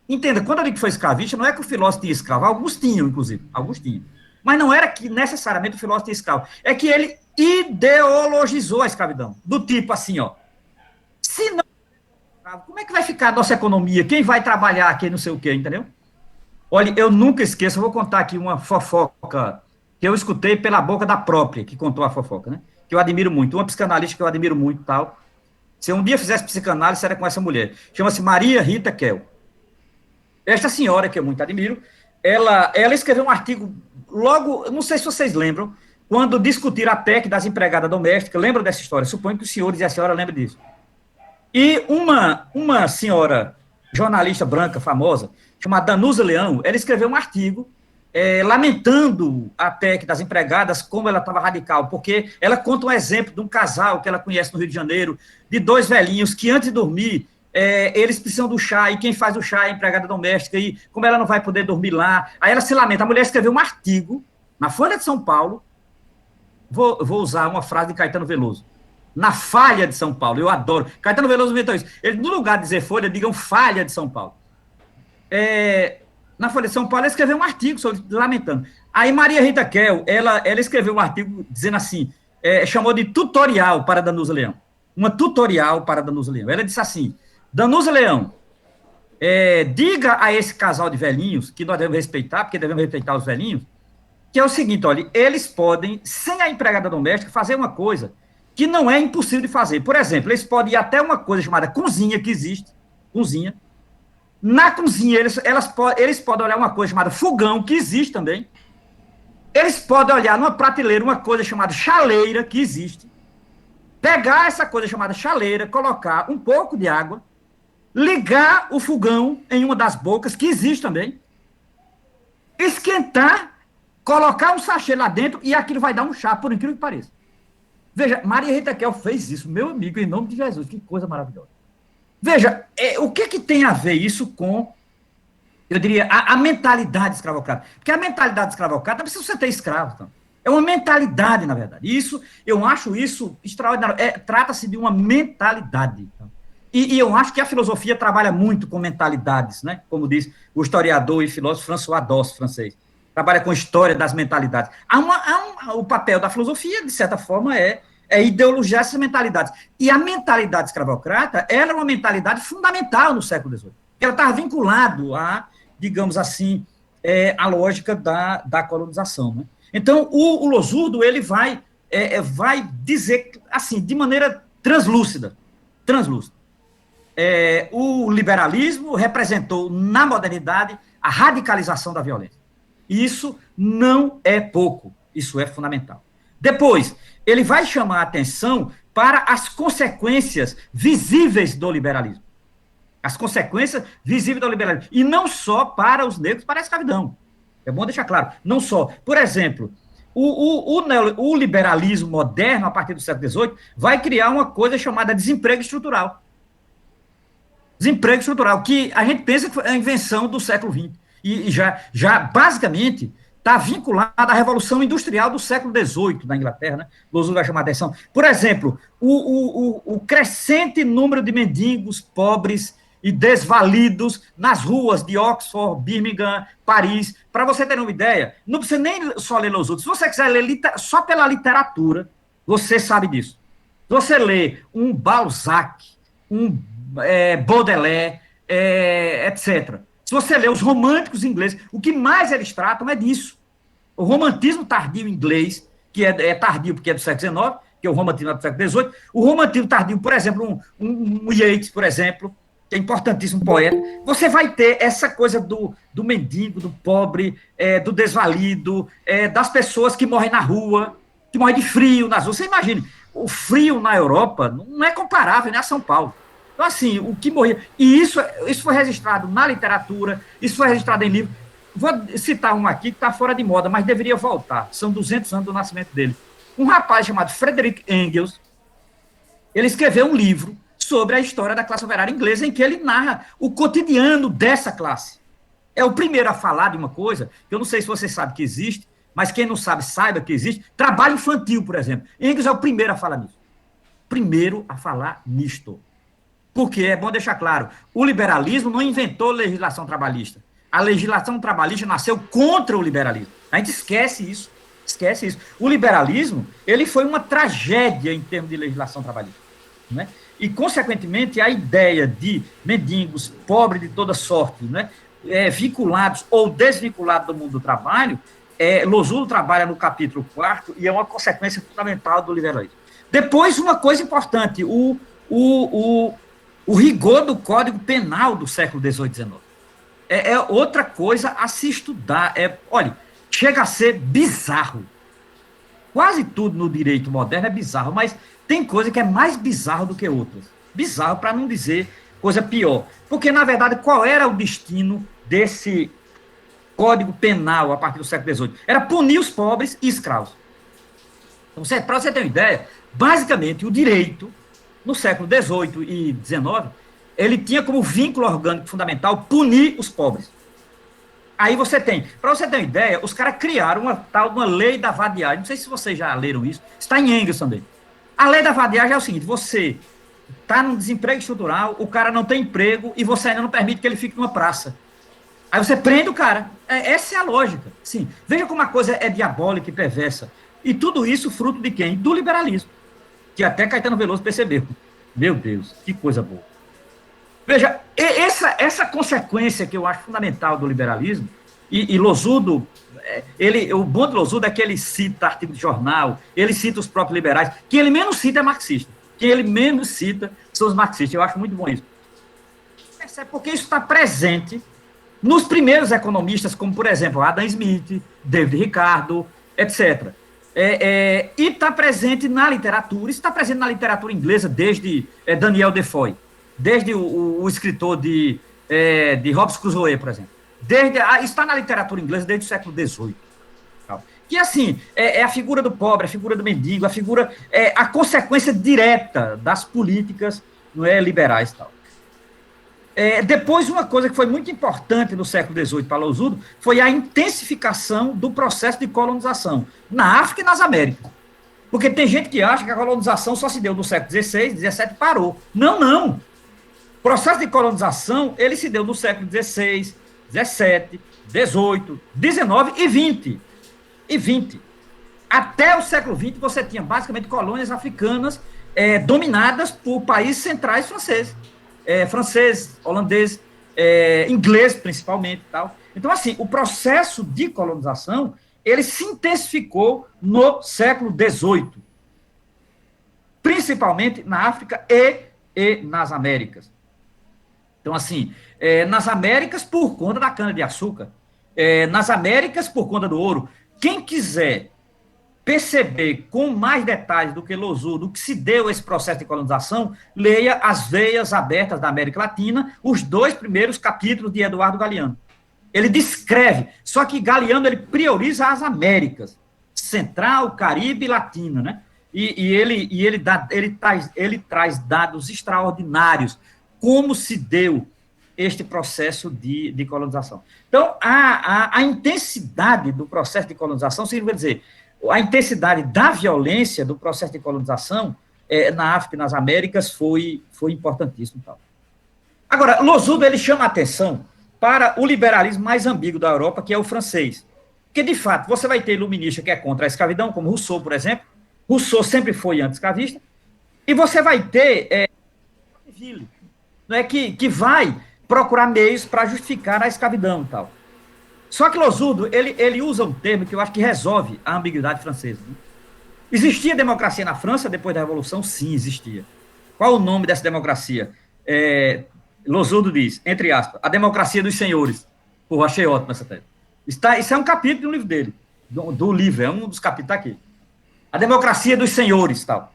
Entenda, quando eu digo que foi escravista, não é que o filósofo tinha escravo, alguns tinham, inclusive, alguns tinham. Mas não era que necessariamente o filósofo tinha escravo, é que ele ideologizou a escravidão, do tipo assim, se não, como é que vai ficar a nossa economia? Quem vai trabalhar, quem não sei o quê, entendeu? Olha, eu nunca esqueço, eu vou contar aqui uma fofoca que eu escutei pela boca da própria, que contou a fofoca, né? Que eu admiro muito, uma psicanalista que eu admiro muito e tal. Se eu um dia fizesse psicanálise, era com essa mulher. Chama-se Maria Rita Kell. Esta senhora, que eu muito admiro, ela escreveu um artigo logo, não sei se vocês lembram, quando discutiram a PEC das empregadas domésticas, lembram dessa história? Suponho que os senhores e a senhora lembram disso. E uma senhora jornalista branca famosa, chamada Danusa Leão, ela escreveu um artigo lamentando a PEC das empregadas, como ela estava radical, porque ela conta um exemplo de um casal que ela conhece no Rio de Janeiro, de dois velhinhos que antes de dormir, eles precisam do chá, e quem faz o chá é a empregada doméstica, e como ela não vai poder dormir lá, aí ela se lamenta. A mulher escreveu um artigo na Folha de São Paulo, vou usar uma frase de Caetano Veloso, na Falha de São Paulo, eu adoro, Caetano Veloso inventou isso, ele no lugar de dizer Folha, digam Falha de São Paulo. Na Folha de São Paulo, ela escreveu um artigo lamentando. Aí Maria Rita Kell, ela escreveu um artigo dizendo assim, chamou de tutorial para Danusa Leão, uma tutorial para Danusa Leão. Ela disse assim, Danusa Leão, diga a esse casal de velhinhos, que nós devemos respeitar, porque devemos respeitar os velhinhos, que é o seguinte, olha, eles podem, sem a empregada doméstica, fazer uma coisa que não é impossível de fazer. Por exemplo, eles podem ir até uma coisa chamada cozinha, que existe, cozinha. Na cozinha, eles podem olhar uma coisa chamada fogão, que existe também. Eles podem olhar numa prateleira uma coisa chamada chaleira, que existe. Pegar essa coisa chamada chaleira, colocar um pouco de água, ligar o fogão em uma das bocas, que existe também, esquentar, colocar um sachê lá dentro e aquilo vai dar um chá, por incrível que pareça. Veja, Maria Rita Kell fez isso, meu amigo, em nome de Jesus, que coisa maravilhosa. Veja, o que tem a ver isso com, eu diria, a mentalidade escravocrata? Porque a mentalidade escravocrata não precisa você ter escravo, então. É uma mentalidade, na verdade. Isso, eu acho isso extraordinário. Trata-se de uma mentalidade. Então. E eu acho que a filosofia trabalha muito com mentalidades, né? Como diz o historiador e filósofo François Doss, francês. Trabalha com a história das mentalidades. O papel da filosofia, de certa forma, é ideologiar essas mentalidades. E a mentalidade escravocrata, ela é uma mentalidade fundamental no século XVIII. Ela estava vinculada a, digamos assim, a lógica da colonização. Né? Então, o Losurdo, ele vai dizer, assim, de maneira translúcida, o liberalismo representou, na modernidade, a radicalização da violência. Isso não é pouco, isso é fundamental. Depois, ele vai chamar a atenção para as consequências visíveis do liberalismo. As consequências visíveis do liberalismo. E não só para os negros, para a escravidão. É bom deixar claro. Não só. Por exemplo, o liberalismo moderno, a partir do século XVIII, vai criar uma coisa chamada desemprego estrutural. Desemprego estrutural, que a gente pensa que foi a invenção do século XX. E já basicamente, está vinculada à Revolução Industrial do século XVIII, na Inglaterra, né? Lousou vai chamar a atenção. Por exemplo, o crescente número de mendigos pobres e desvalidos nas ruas de Oxford, Birmingham, Paris. Para você ter uma ideia, não precisa nem só ler Lousou. Se você quiser ler só pela literatura, você sabe disso. Se você lê um Balzac, um Baudelaire, etc. Se você ler os românticos ingleses, o que mais eles tratam é disso. O romantismo tardio inglês, que é tardio porque é do século XIX, que é o romantismo do século XVIII, o romantismo tardio, por exemplo, um Yeats, por exemplo, que é importantíssimo poeta, você vai ter essa coisa do mendigo, do pobre, do desvalido, das pessoas que morrem na rua, que morrem de frio nas ruas. Você imagina, o frio na Europa não é comparável nem a São Paulo. Então, assim, o que morria... E isso foi registrado na literatura, isso foi registrado em livro. Vou citar um aqui que está fora de moda, mas deveria voltar. São 200 anos do nascimento dele. Um rapaz chamado Frederick Engels, ele escreveu um livro sobre a história da classe operária inglesa, em que ele narra o cotidiano dessa classe. É o primeiro a falar de uma coisa, que eu não sei se você sabe que existe, mas quem não sabe, saiba que existe. Trabalho infantil, por exemplo. Engels é o primeiro a falar nisso. Primeiro a falar nisto. Porque, é bom deixar claro, o liberalismo não inventou legislação trabalhista. A legislação trabalhista nasceu contra o liberalismo. A gente esquece isso. Esquece isso. O liberalismo, ele foi uma tragédia em termos de legislação trabalhista. Né? E, consequentemente, a ideia de mendigos, pobres de toda sorte, né, vinculados ou desvinculados do mundo do trabalho, Lousou trabalha no capítulo 4º e é uma consequência fundamental do liberalismo. Depois, uma coisa importante, o rigor do Código Penal do século XVIII e XIX. É outra coisa a se estudar. Olha, chega a ser bizarro. Quase tudo no direito moderno é bizarro, mas tem coisa que é mais bizarro do que outras. Bizarro, para não dizer coisa pior. Porque, na verdade, qual era o destino desse Código Penal a partir do século XVIII? Era punir os pobres e escravos. Então, para você ter uma ideia, basicamente, o direito, no século XVIII e XIX, ele tinha como vínculo orgânico fundamental punir os pobres. Aí você tem, para você ter uma ideia, os caras criaram uma lei da vadiagem, não sei se vocês já leram isso, está em Engels também. A lei da vadiagem é o seguinte, você está num desemprego estrutural, o cara não tem emprego e você ainda não permite que ele fique numa praça. Aí você prende o cara. Essa é a lógica. Sim. Veja como a coisa é diabólica e perversa. E tudo isso fruto de quem? Do liberalismo. Que até Caetano Veloso percebeu. Meu Deus, que coisa boa. Veja, essa consequência que eu acho fundamental do liberalismo, e Losudo, o bom de Losudo é que ele cita artigo de jornal, ele cita os próprios liberais, quem ele menos cita é marxista, quem ele menos cita são os marxistas, eu acho muito bom isso. Porque isso está presente nos primeiros economistas, como, por exemplo, Adam Smith, David Ricardo, etc., e está presente na literatura, isso está presente na literatura inglesa desde Daniel Defoe, desde o escritor de Robson Crusoe, por exemplo. Está na literatura inglesa desde o século XVIII. Que, assim, é a figura do pobre, a figura do mendigo, a consequência direta das políticas, não é, liberais e tal. Depois, uma coisa que foi muito importante no século XVIII para Losudo foi a intensificação do processo de colonização na África e nas Américas. Porque tem gente que acha que a colonização só se deu no século XVI, XVII e parou. Não, não. O processo de colonização, ele se deu no século XVI, XVII, XVIII, XIX e XX. Até o século XX, você tinha basicamente colônias africanas dominadas por países centrais franceses. Francês, holandês, inglês principalmente e tal. Então, assim, o processo de colonização, ele se intensificou no século XVIII, principalmente na África e nas Américas. Então, assim, nas Américas por conta da cana-de-açúcar, nas Américas por conta do ouro. Quem quiser perceber com mais detalhes do que Losu, do que se deu esse processo de colonização, leia As Veias Abertas da América Latina, os 2 primeiros capítulos de Eduardo Galeano. Ele descreve, só que Galeano ele prioriza as Américas, Central, Caribe e Latina, né? E ele traz dados extraordinários, como se deu este processo de colonização. Então, a intensidade do processo de colonização, significa dizer, a intensidade da violência do processo de colonização na África e nas Américas foi importantíssimo. Tal. Agora, Losudo, ele chama a atenção para o liberalismo mais ambíguo da Europa, que é o francês. Porque, de fato, você vai ter iluminista que é contra a escravidão, como Rousseau, por exemplo. Rousseau sempre foi anti-escravista. E você vai ter não é, que vai procurar meios para justificar a escravidão e tal. Só que Losudo, ele usa um termo que eu acho que resolve a ambiguidade francesa. Né? Existia democracia na França depois da Revolução? Sim, existia. Qual o nome dessa democracia? Losudo diz, entre aspas, a democracia dos senhores. Pô, achei ótimo essa tese. Isso é um capítulo do livro dele, do livro, é um dos capítulos, tá aqui. A democracia dos senhores, tal.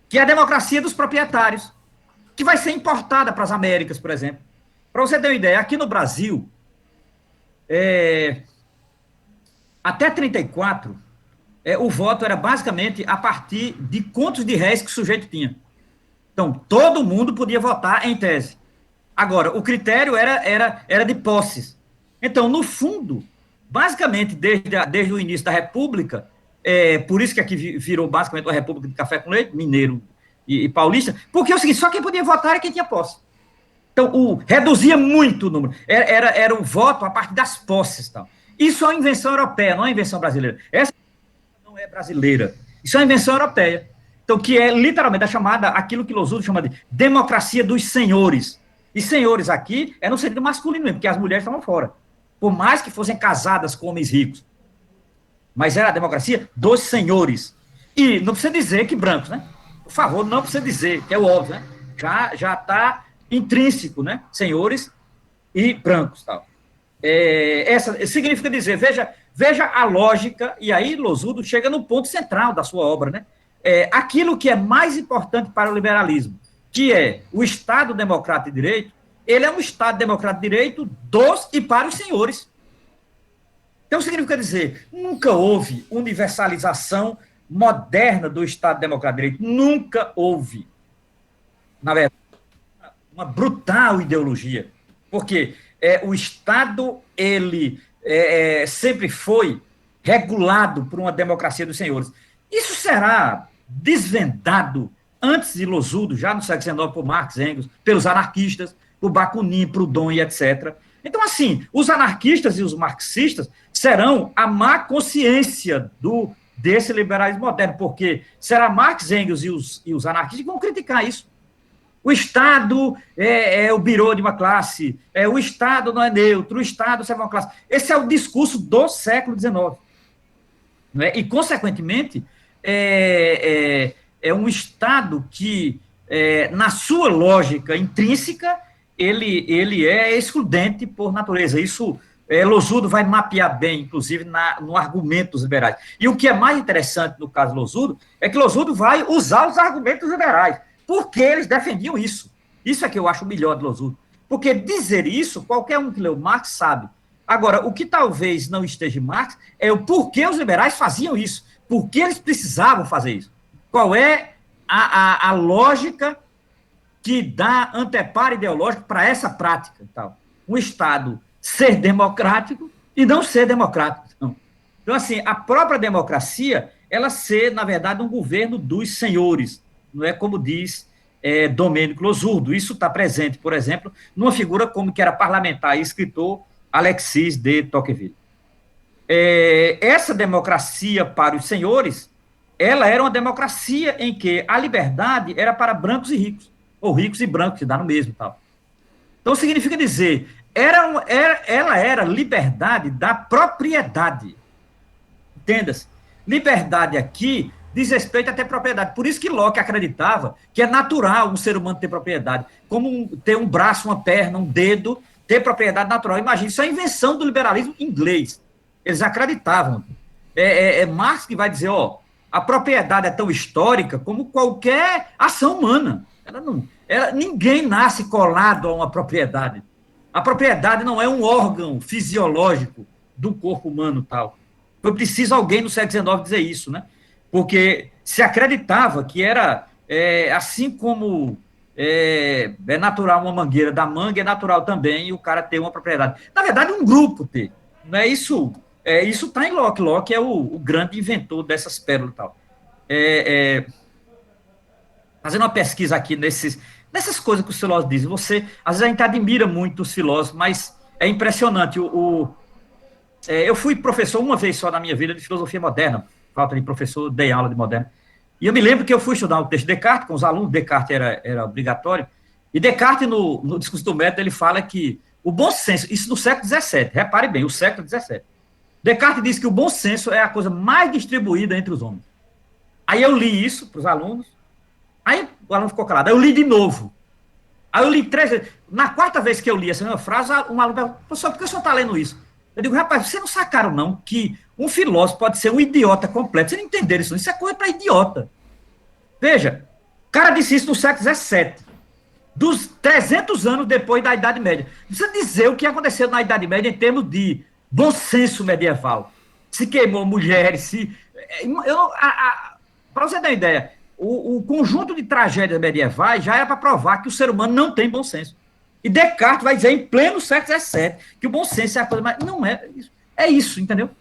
Que é a democracia dos proprietários, que vai ser importada para as Américas, por exemplo. Para você ter uma ideia, aqui no Brasil, até 34, o voto era basicamente a partir de quantos de réis que o sujeito tinha. Então, todo mundo podia votar em tese. Agora, o critério era de posses. Então, no fundo, basicamente, desde o início da República, por isso que aqui virou basicamente uma República de café com leite, mineiro e paulista, porque é o seguinte, só quem podia votar era quem tinha posse. Então, reduzia muito o número. Era o voto a partir das posses. Tal. Isso é uma invenção europeia, não é uma invenção brasileira. Essa não é brasileira. Isso é uma invenção europeia. Então, que é literalmente a chamada, aquilo que Losudo chama de democracia dos senhores. E senhores aqui é no sentido masculino mesmo, porque as mulheres estavam fora. Por mais que fossem casadas com homens ricos. Mas era a democracia dos senhores. E não precisa dizer que brancos, né? Por favor, não precisa dizer, que é o óbvio, né? Já está intrínseco, né? Senhores e brancos, tal. Essa significa dizer, veja a lógica, e aí Losudo chega no ponto central da sua obra, né? Aquilo que é mais importante para o liberalismo, que é o Estado Democrático de Direito, ele é um Estado Democrático de Direito dos e para os senhores. Então, significa dizer, nunca houve universalização moderna do Estado Democrático de Direito, nunca houve. Na verdade, uma brutal ideologia, porque o Estado, ele sempre foi regulado por uma democracia dos senhores. Isso será desvendado antes de Losudo, já no século XIX, por Marx, Engels, pelos anarquistas, por Bakunin, Proudhon e etc. Então, assim, os anarquistas e os marxistas serão a má consciência desse liberalismo moderno, porque será Marx, Engels e os anarquistas que vão criticar isso. O Estado é o birô de uma classe, o Estado não é neutro, o Estado serve uma classe. Esse é o discurso do século XIX. Né? E, consequentemente, é um Estado que, na sua lógica intrínseca, ele é excludente por natureza. Isso, Losudo vai mapear bem, inclusive, no argumento dos liberais. E o que é mais interessante no caso de Losudo, é que Losudo vai usar os argumentos liberais, porque eles defendiam isso. Isso é que eu acho o melhor de Losudo. Porque dizer isso, qualquer um que leu Marx sabe. Agora, o que talvez não esteja em Marx é o porquê os liberais faziam isso, por que eles precisavam fazer isso. Qual é a lógica que dá anteparo ideológico para essa prática. Tal. Um Estado ser democrático e não ser democrático. Não. Então, assim, a própria democracia, ela ser, na verdade, um governo dos senhores, não é como diz Domênico Losurdo. Isso está presente, por exemplo, numa figura como que era parlamentar e escritor Alexis de Tocqueville. Essa democracia para os senhores, ela era uma democracia em que a liberdade era para brancos e ricos, ou ricos e brancos, que dá no mesmo. Tal. Então, significa dizer, ela era liberdade da propriedade. Entenda-se? Liberdade aqui diz respeito a ter propriedade. Por isso que Locke acreditava que é natural um ser humano ter propriedade, como ter um braço, uma perna, um dedo, ter propriedade natural. Imagina, isso é a invenção do liberalismo inglês. Eles acreditavam. Marx que vai dizer, ó, a propriedade é tão histórica como qualquer ação humana. Ninguém nasce colado a uma propriedade. A propriedade não é um órgão fisiológico do corpo humano tal. Foi preciso alguém no século XIX dizer isso, né? Porque se acreditava que era assim como é natural uma mangueira da manga, é natural também o cara ter uma propriedade. Na verdade, um grupo ter. Não é isso. Isso está em Locke. Locke é o grande inventor dessas pérolas e tal. Fazendo uma pesquisa aqui nessas coisas que os filósofos dizem, às vezes a gente admira muito os filósofos, mas é impressionante. Eu fui professor uma vez só na minha vida de filosofia moderna, falta de professor, dei aula de moderna. E eu me lembro que eu fui estudar o texto de Descartes com os alunos, Descartes era obrigatório, e Descartes, no discurso do método, ele fala que o bom senso, isso no século XVII, repare bem, o século XVII, Descartes diz que o bom senso é a coisa mais distribuída entre os homens. Aí eu li isso para os alunos, aí o aluno ficou calado, aí eu li de novo. Aí eu li 3 vezes. Na quarta vez que eu li essa mesma frase, um aluno perguntou, professor, por que o senhor está lendo isso? Eu digo, rapaz, vocês não sacaram, não, que um filósofo pode ser um idiota completo. Vocês não entenderam isso, isso é coisa para idiota. Veja, o cara disse isso no século XVII, dos 300 anos depois da Idade Média. Precisa dizer o que aconteceu na Idade Média em termos de bom senso medieval. Se queimou mulheres, para você ter uma ideia, o conjunto de tragédias medievais já era para provar que o ser humano não tem bom senso. E Descartes vai dizer em pleno século XVII que o bom senso é a coisa mais... Não é isso. É isso, entendeu?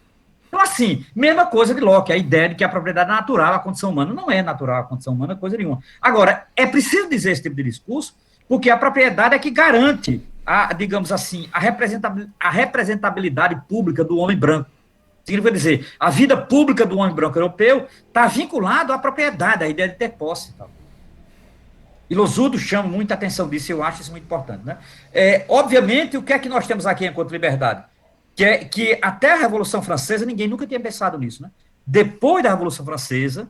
Então, assim, mesma coisa de Locke, a ideia de que a propriedade é natural, a condição humana não é natural, a condição humana é coisa nenhuma. Agora, é preciso dizer esse tipo de discurso, porque a propriedade é que garante, digamos assim, a representabilidade pública do homem branco. Significa dizer, a vida pública do homem branco europeu está vinculada à propriedade, à ideia de ter posse e tal. E Losudo chama muita atenção disso, e eu acho isso muito importante. Né? Obviamente, o que é que nós temos aqui enquanto liberdade? Que até a Revolução Francesa, ninguém nunca tinha pensado nisso. Né? Depois da Revolução Francesa,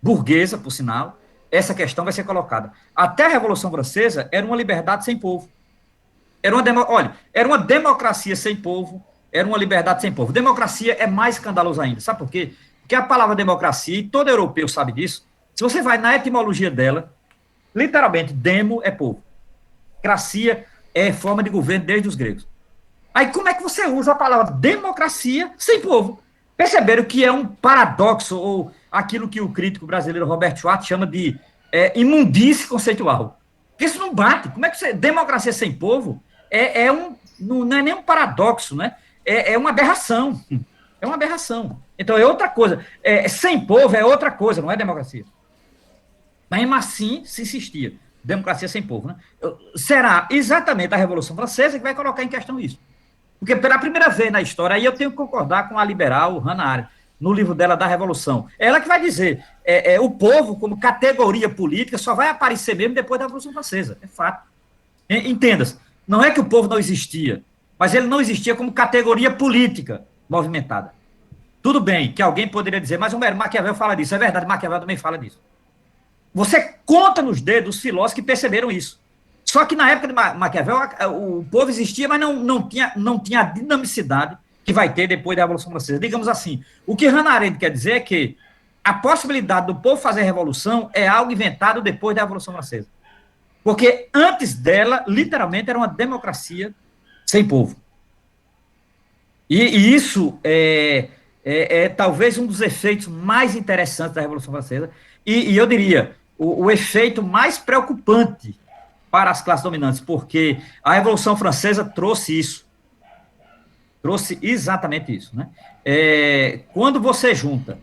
burguesa, por sinal, essa questão vai ser colocada. Até a Revolução Francesa, era uma liberdade sem povo. Era uma democracia sem povo, era uma liberdade sem povo. Democracia é mais escandaloso ainda. Sabe por quê? Porque a palavra democracia, e todo europeu sabe disso, se você vai na etimologia dela, literalmente, demo é povo. Cracia é forma de governo desde os gregos. Aí como é que você usa a palavra democracia sem povo? Perceberam que é um paradoxo, ou aquilo que o crítico brasileiro Roberto Schwartz chama de imundície conceitual. Porque isso não bate. Como é que você... Democracia sem povo não é nem um paradoxo, né? É uma aberração. É uma aberração. Então, é outra coisa. Sem povo é outra coisa, não é democracia. Mas assim se insistia. Democracia sem povo. Né? Será exatamente a Revolução Francesa que vai colocar em questão isso. Porque pela primeira vez na história, aí eu tenho que concordar com a liberal Hannah Arendt, no livro dela da Revolução. Ela que vai dizer, o povo como categoria política só vai aparecer mesmo depois da Revolução Francesa. É fato. Entenda-se. Não é que o povo não existia, mas ele não existia como categoria política movimentada. Tudo bem que alguém poderia dizer, mas o Maquiavel fala disso. É verdade, Maquiavel também fala disso. Você conta nos dedos os filósofos que perceberam isso. Só que na época de Maquiavel, o povo existia, mas não tinha a dinamicidade que vai ter depois da Revolução Francesa. Digamos assim, o que Hannah Arendt quer dizer é que a possibilidade do povo fazer revolução é algo inventado depois da Revolução Francesa. Porque antes dela, literalmente, era uma democracia sem povo. E isso é talvez um dos efeitos mais interessantes da Revolução Francesa. E eu diria, o efeito mais preocupante para as classes dominantes, porque a Revolução Francesa trouxe isso. Trouxe exatamente isso. Né? Quando você junta...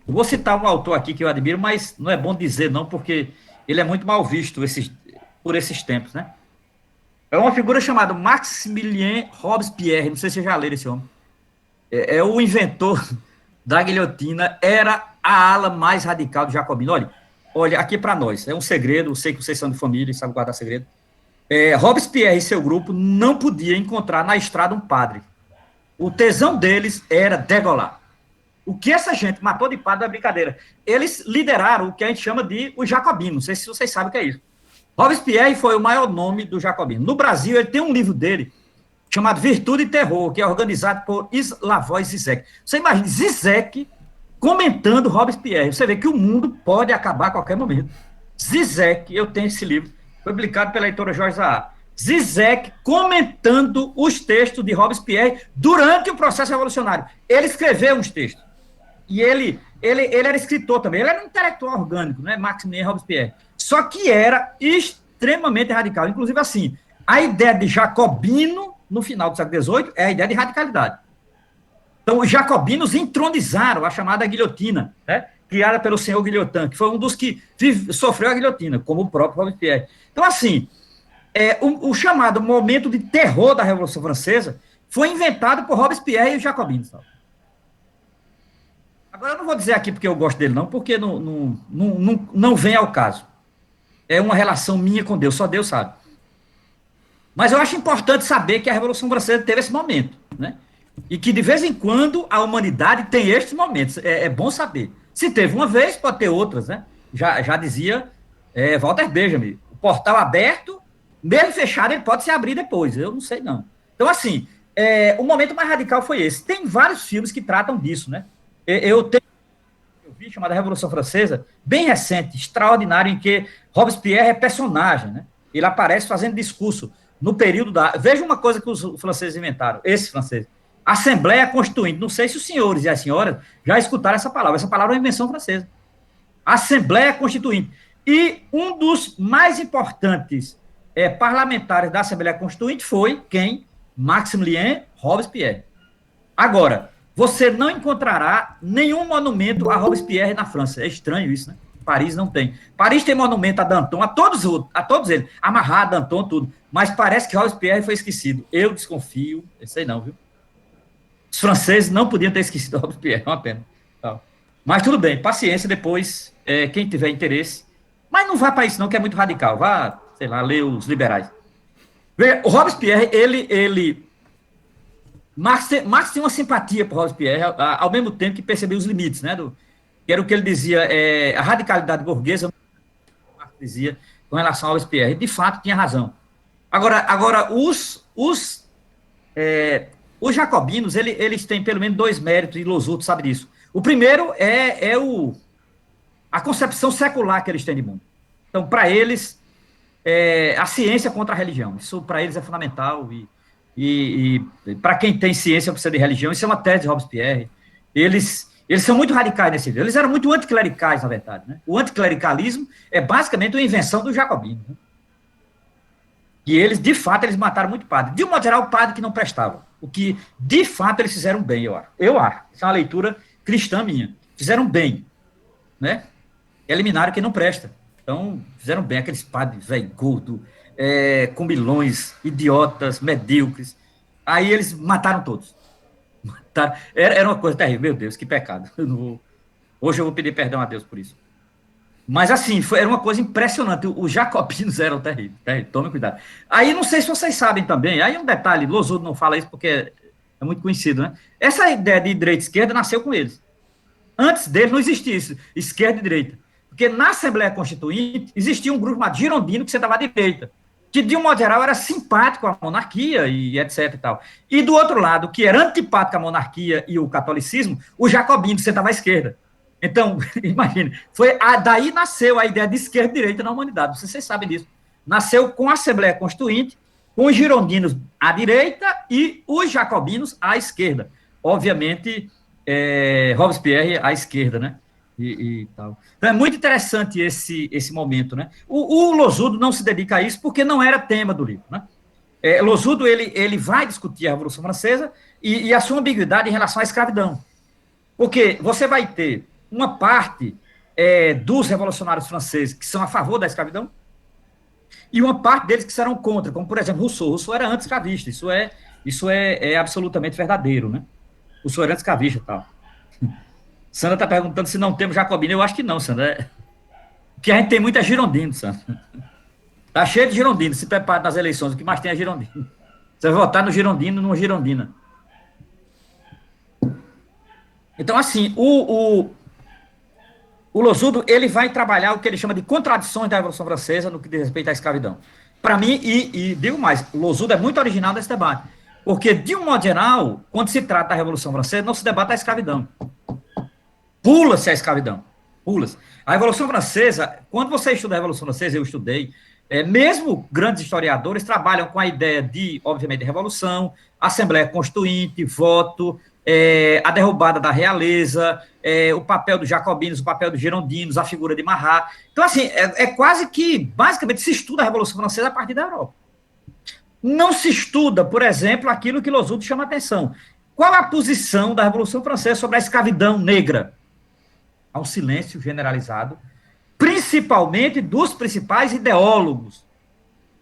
Eu vou citar um autor aqui que eu admiro, mas não é bom dizer não, porque ele é muito mal visto por esses tempos. Né? É uma figura chamada Maximilien Robespierre, não sei se você já leram esse homem. É o inventor da guilhotina, era a ala mais radical do jacobino. Olha, aqui para nós, é um segredo, eu sei que vocês são de família e sabem guardar segredo. Robespierre e seu grupo não podiam encontrar na estrada um padre. O tesão deles era degolar. O que essa gente matou de padre é brincadeira. Eles lideraram o que a gente chama de os jacobinos, não sei se vocês sabem o que é isso. Robespierre foi o maior nome do jacobino. No Brasil, ele tem um livro dele, chamado Virtude e Terror, que é organizado por Slavoj Zizek. Você imagina Zizek comentando Robespierre. Você vê que o mundo pode acabar a qualquer momento. Zizek, eu tenho esse livro, foi publicado pela editora Jorge Zahar. Zizek comentando os textos de Robespierre durante o processo revolucionário. Ele escreveu uns textos. E ele era escritor também. Ele era um intelectual orgânico, não é Maximilien Robespierre. Só que era extremamente radical. Inclusive, assim, a ideia de jacobino, no final do século XVIII, é a ideia de radicalidade. Então, os jacobinos entronizaram a chamada guilhotina, né, criada pelo senhor Guillotin, que foi um dos que sofreu a guilhotina, como o próprio Robespierre. Então, assim, o chamado momento de terror da Revolução Francesa foi inventado por Robespierre e os jacobinos. Agora, eu não vou dizer aqui porque eu gosto dele, não, porque não vem ao caso. É uma relação minha com Deus, só Deus sabe. Mas eu acho importante saber que a Revolução Francesa teve esse momento, né? E que, de vez em quando, a humanidade tem estes momentos. É bom saber. Se teve uma vez, pode ter outras, né? Já dizia Walter Benjamin, o portal aberto, mesmo fechado, ele pode se abrir depois. Eu não sei, não. Então, assim, o momento mais radical foi esse. Tem vários filmes que tratam disso, né? Eu vi, chamada Revolução Francesa, bem recente, extraordinário, em que Robespierre é personagem, né? Ele aparece fazendo discurso no período da... Veja uma coisa que os franceses inventaram, esses franceses. Assembleia Constituinte. Não sei se os senhores e as senhoras já escutaram essa palavra. Essa palavra é uma invenção francesa. Assembleia Constituinte. E um dos mais importantes parlamentares da Assembleia Constituinte foi quem? Maximilien Robespierre. Agora, você não encontrará nenhum monumento a Robespierre na França. É estranho isso, né? Paris não tem. Paris tem monumento a Danton, a todos eles. Amarrar, Danton, tudo. Mas parece que Robespierre foi esquecido. Eu desconfio, eu sei não, viu? Os franceses não podiam ter esquecido Robespierre, é uma pena. Mas tudo bem, paciência, depois, quem tiver interesse. Mas não vá para isso não, que é muito radical. Vá, sei lá, ler os liberais. O Robespierre, Marx tinha uma simpatia por Robespierre, ao mesmo tempo que percebeu os limites, né? Que era o que ele dizia, a radicalidade burguesa, Marx dizia, com relação ao Robespierre. De fato, tinha razão. Agora os jacobinos, eles têm pelo menos dois méritos, e Losuto sabe disso. O primeiro é a concepção secular que eles têm de mundo. Então, para eles, a ciência contra a religião. Isso, para eles, é fundamental. E para quem tem ciência, precisa de religião. Isso é uma tese de Robespierre. Eles são muito radicais nesse livro. Eles eram muito anticlericais, na verdade. Né? O anticlericalismo é basicamente uma invenção dos jacobinos. Né? E eles, de fato, eles mataram muito padre. De um modo geral, o padre que não prestava. O que, de fato, eles fizeram bem, eu acho. Isso é uma leitura cristã minha. Fizeram bem, né? Eliminaram quem não presta. Então, fizeram bem aqueles padres velho, gordo, comilões, idiotas, medíocres. Aí eles mataram todos. Era uma coisa terrível. Meu Deus, que pecado. Hoje eu vou pedir perdão a Deus por isso. Mas, assim, era uma coisa impressionante. Os jacobinos eram terríveis. Tome cuidado. Aí, não sei se vocês sabem também, aí um detalhe, Losudo não fala isso porque é muito conhecido, né? Essa ideia de direita e esquerda nasceu com eles. Antes deles não existia isso, esquerda e direita. Porque na Assembleia Constituinte existia um grupo chamado girondino que sentava à direita, que, de um modo geral, era simpático à monarquia e etc. e tal. E, do outro lado, que era antipático à monarquia e o catolicismo, o jacobino sentava à esquerda. Então, imagine, daí nasceu a ideia de esquerda e direita na humanidade, vocês sabem disso. Nasceu com a Assembleia Constituinte, com os girondinos à direita e os jacobinos à esquerda. Obviamente, Robespierre à esquerda, né? E tal. Então, é muito interessante esse momento, né? O Losudo não se dedica a isso porque não era tema do livro, né? Losudo, ele vai discutir a Revolução Francesa e a sua ambiguidade em relação à escravidão. Porque você vai ter uma parte dos revolucionários franceses que são a favor da escravidão e uma parte deles que serão contra, como, por exemplo, Rousseau. Rousseau era anti-escravista, isso é absolutamente verdadeiro, né? Rousseau era anti-escravista e tal. Sandra está perguntando se não temos jacobino. Eu acho que não, Sandra. Porque a gente tem muita girondino, Sandra. Está cheio de girondino. Se prepara nas eleições, o que mais tem é girondino. Você vai votar no girondino, numa girondina. Então, assim, o Losudo, ele vai trabalhar o que ele chama de contradições da Revolução Francesa no que diz respeito à escravidão. Para mim, e digo mais, Losudo é muito original nesse debate, Porque, de um modo geral, quando se trata da Revolução Francesa, não se debate a escravidão. Pula-se a escravidão. Pula-se. A Revolução Francesa, quando você estuda a Revolução Francesa, eu estudei, mesmo grandes historiadores trabalham com a ideia de, obviamente, de revolução, Assembleia Constituinte, voto, a derrubada da realeza, o papel dos jacobinos, o papel dos girondinos, a figura de Marat. Então, assim, quase que, basicamente, se estuda a Revolução Francesa a partir da Europa. Não se estuda, por exemplo, aquilo que Losudo chama a atenção. Qual a posição da Revolução Francesa sobre a escravidão negra? Há um silêncio generalizado, principalmente dos principais ideólogos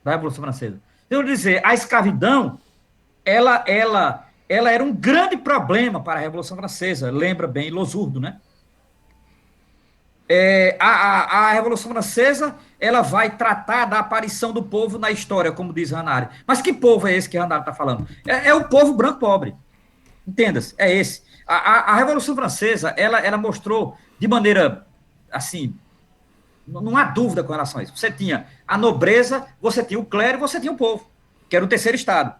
da Revolução Francesa. Eu vou dizer, a escravidão, ela era um grande problema para a Revolução Francesa, lembra bem Losurdo, né? A Revolução Francesa, ela vai tratar da aparição do povo na história, como diz Hanari. Mas que povo é esse que Hanari está falando? É o povo branco pobre. Entenda-se, é esse. A Revolução Francesa, ela mostrou de maneira, assim, não há dúvida com relação a isso. Você tinha a nobreza, você tinha o clero e você tinha o povo, que era o terceiro estado.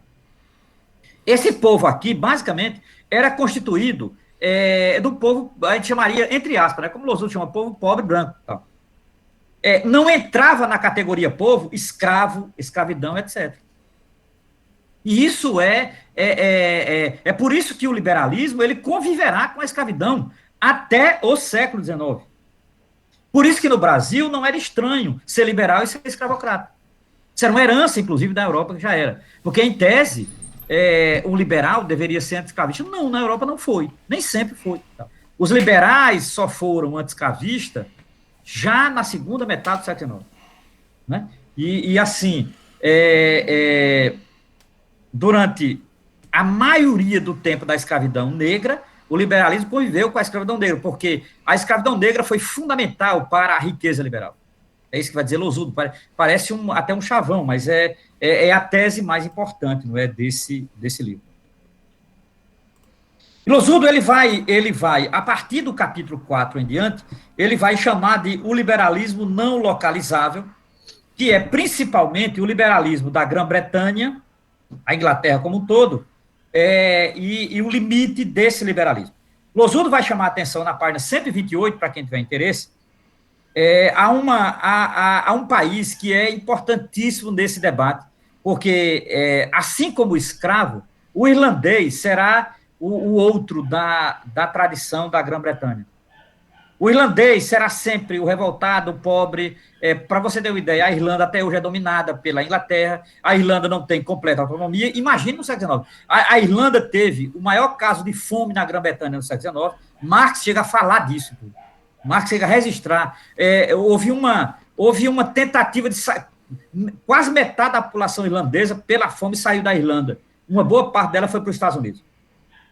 Esse povo aqui, basicamente, era constituído do povo, a gente chamaria, entre aspas, né, como o Losudo chama, povo pobre branco. Tá? Não entrava na categoria povo, escravo, escravidão, etc. E isso é por isso que o liberalismo ele conviverá com a escravidão até o século XIX. Por isso que no Brasil não era estranho ser liberal e ser escravocrata. Isso era uma herança, inclusive, da Europa, que já era. Porque, em tese, o liberal deveria ser anti-escravista. Não, na Europa não foi. Nem sempre foi. Os liberais só foram anti-escravistas já na segunda metade do século XIX. Né? E assim, durante a maioria do tempo da escravidão negra, o liberalismo conviveu com a escravidão negra, porque a escravidão negra foi fundamental para a riqueza liberal. É isso que vai dizer Losudo. Parece até um chavão, mas é a tese mais importante, não é, desse livro. Losudo, ele vai, a partir do capítulo 4 em diante, ele vai chamar de o liberalismo não localizável, que é principalmente o liberalismo da Grã-Bretanha, a Inglaterra como um todo, e o limite desse liberalismo. Losudo vai chamar a atenção na página 128, para quem tiver interesse, a um país que é importantíssimo nesse debate, porque, assim como o escravo, o irlandês será o outro da tradição da Grã-Bretanha. O irlandês será sempre o revoltado, o pobre. Para você ter uma ideia, a Irlanda até hoje é dominada pela Inglaterra, a Irlanda não tem completa autonomia. Imagine no século XIX. A Irlanda teve o maior caso de fome na Grã-Bretanha no século XIX. Marx chega a falar disso. Marx chega a registrar. Houve uma tentativa de quase metade da população irlandesa, pela fome, saiu da Irlanda. Uma boa parte dela foi para os Estados Unidos.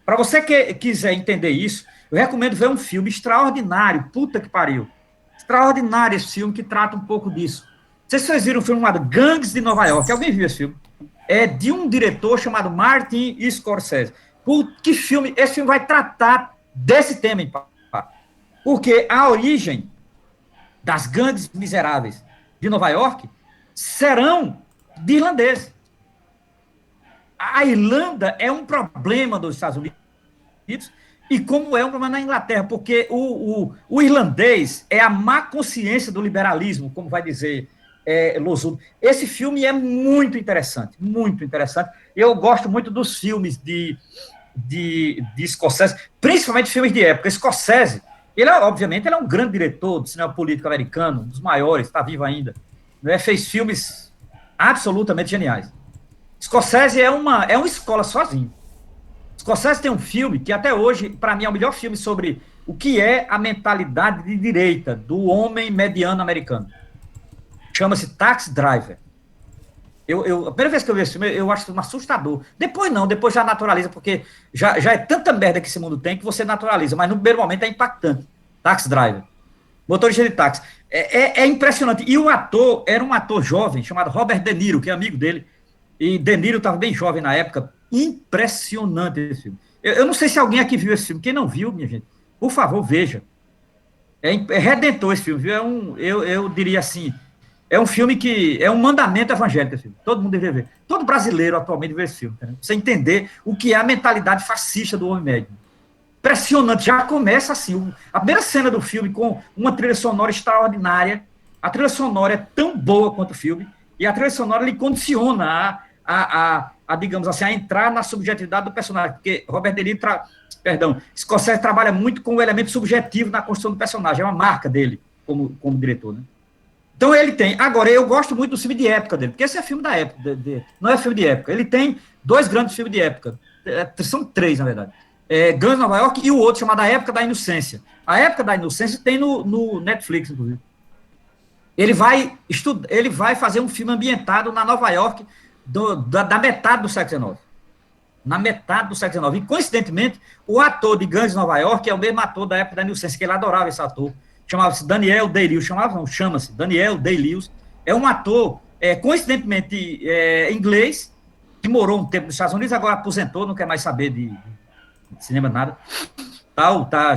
Para você que quiser entender isso, eu recomendo ver um filme extraordinário, puta que pariu. Extraordinário esse filme que trata um pouco disso. Não sei se vocês viram um filme chamado Gangues de Nova York. Alguém viu esse filme? É de um diretor chamado Martin Scorsese. Que filme? Esse filme vai tratar desse tema, em parte. Porque a origem das gangues miseráveis de Nova York serão de irlandeses. A Irlanda é um problema dos Estados Unidos e como é um problema na Inglaterra, porque o irlandês é a má consciência do liberalismo, como vai dizer Losudo. Esse filme é muito interessante, muito interessante. Eu gosto muito dos filmes de Scorsese, principalmente filmes de época. Scorsese, obviamente, ele é um grande diretor do cinema político americano, um dos maiores, está vivo ainda. Né? Fez filmes absolutamente geniais. Scorsese é uma escola sozinho. Scorsese tem um filme que até hoje, para mim, é o melhor filme sobre o que é a mentalidade de direita do homem mediano americano. Chama-se Taxi Driver. A primeira vez que eu vi esse filme, eu acho um assustador. Depois já naturaliza, porque já é tanta merda que esse mundo tem que você naturaliza, mas no primeiro momento é impactante. Taxi Driver. Motorista de táxi. É impressionante. E o ator era um ator jovem, chamado Robert De Niro, que é amigo dele. E De Niro estava bem jovem na época. Impressionante esse filme. Eu não sei se alguém aqui viu esse filme. Quem não viu, minha gente, por favor, veja. É redentor esse filme. Viu? Eu diria assim, é um filme que é um mandamento evangélico. Filme. Todo mundo deveria ver. Todo brasileiro atualmente vê esse filme. Entendeu? Você entender o que é a mentalidade fascista do homem médio. Impressionante. Já começa assim. A primeira cena do filme com uma trilha sonora extraordinária. A trilha sonora é tão boa quanto o filme. E a trilha sonora lhe condiciona digamos assim, a entrar na subjetividade do personagem. Porque Robert De Niro, Scorsese trabalha muito com o elemento subjetivo na construção do personagem. É uma marca dele como diretor, né? Então ele tem. Agora, eu gosto muito do filme de época dele, porque esse é filme da época. Não é filme de época. Ele tem 2 grandes filmes de época. São 3, na verdade. Gangs Nova York e o outro chamado A Época da Inocência. A Época da Inocência tem no Netflix, inclusive. Ele vai fazer um filme ambientado na Nova York da metade do século XIX. Na metade do século XIX. E, coincidentemente, o ator de Gangs Nova York é o mesmo ator da Época da Inocência, que ele adorava esse ator. Chamava-se Daniel Day-Lewis, chama-se Daniel Day-Lewis, é um ator, coincidentemente, inglês, que morou um tempo nos Estados Unidos, agora aposentou, não quer mais saber de cinema, nada,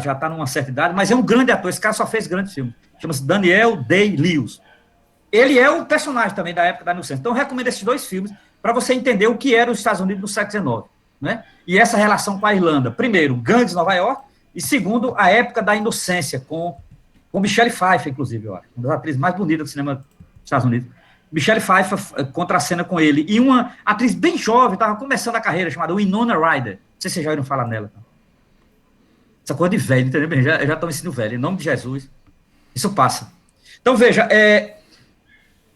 já está numa certa idade, mas é um grande ator, esse cara só fez grandes filmes, chama-se Daniel Day-Lewis. Ele é um personagem também da Época da Inocência, então eu recomendo esses 2 filmes para você entender o que era os Estados Unidos no século XIX, né? E essa relação com a Irlanda. Primeiro, Gangs Nova York, e segundo, A Época da Inocência, com Michelle Pfeiffer, inclusive, eu acho, uma das atrizes mais bonitas do cinema dos Estados Unidos. Michelle Pfeiffer contracena com ele. E uma atriz bem jovem, estava começando a carreira, chamada Winona Ryder. Não sei se vocês já ouviram falar nela. Essa coisa de velho, entendeu? Já estou me sentindo velho. Em nome de Jesus, isso passa. Então, veja,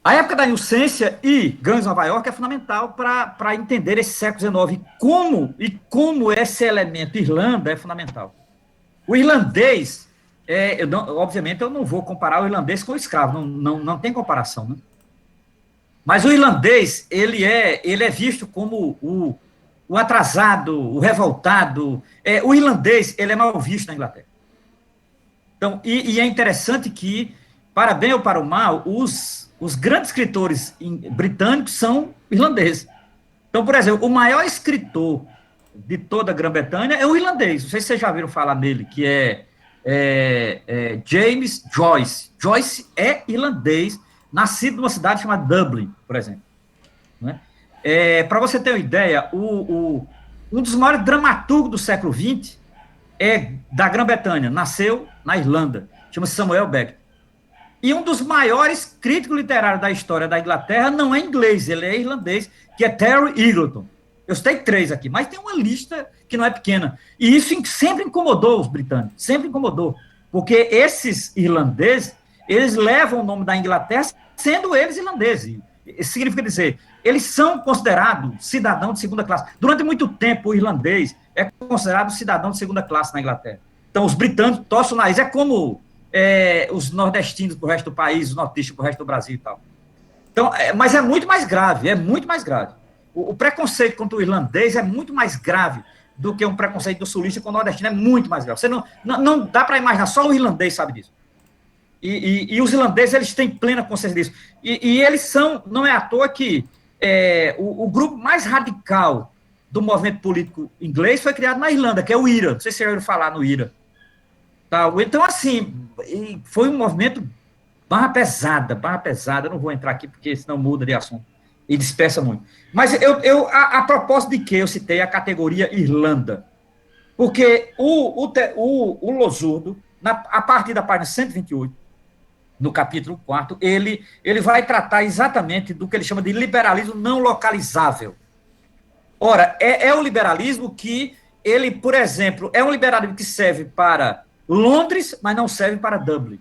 A Época da Inocência e Gangs Nova York é fundamental para entender esse século XIX e como esse elemento Irlanda é fundamental. O irlandês... obviamente, eu não vou comparar o irlandês com o escravo, não tem comparação, né? Mas o irlandês, ele é visto como o atrasado, o revoltado. O irlandês, ele é mal visto na Inglaterra. Então, e é interessante que, para bem ou para o mal, os grandes escritores britânicos são irlandeses. Então, por exemplo, o maior escritor de toda a Grã-Bretanha é o irlandês. Não sei se vocês já viram falar nele, que é James Joyce. Joyce é irlandês, nascido numa cidade chamada Dublin, por exemplo. Né? Para você ter uma ideia, um dos maiores dramaturgos do século XX é da Grã-Bretanha, nasceu na Irlanda, chama-se Samuel Beckett. E um dos maiores críticos literários da história da Inglaterra não é inglês, ele é irlandês, que é Terry Eagleton. Eu citei 3 aqui, mas tem uma lista que não é pequena. E isso sempre incomodou os britânicos, sempre incomodou. Porque esses irlandeses, eles levam o nome da Inglaterra sendo eles irlandeses. Isso significa dizer, eles são considerados cidadãos de segunda classe. Durante muito tempo, o irlandês é considerado cidadão de segunda classe na Inglaterra. Então, os britânicos torcem o nariz. É como os nordestinos para o resto do país, os nortistas para o resto do Brasil e tal. Então, mas é muito mais grave, O preconceito contra o irlandês é muito mais grave do que um preconceito do sulista com o nordestino, é muito mais grave. Você não dá para imaginar, só o irlandês sabe disso. E os irlandeses, eles têm plena consciência disso. E eles são, não é à toa que o grupo mais radical do movimento político inglês foi criado na Irlanda, que é o IRA. Não sei se vocês já ouviram falar no IRA. Tá? Então, assim, foi um movimento barra pesada, eu não vou entrar aqui, porque senão muda de assunto e dispersa muito. Mas a propósito de que eu citei a categoria Irlanda? Porque o Losurdo, a partir da página 128, no capítulo 4, ele vai tratar exatamente do que ele chama de liberalismo não localizável. Ora, é o liberalismo que ele, por exemplo, é um liberalismo que serve para Londres, mas não serve para Dublin.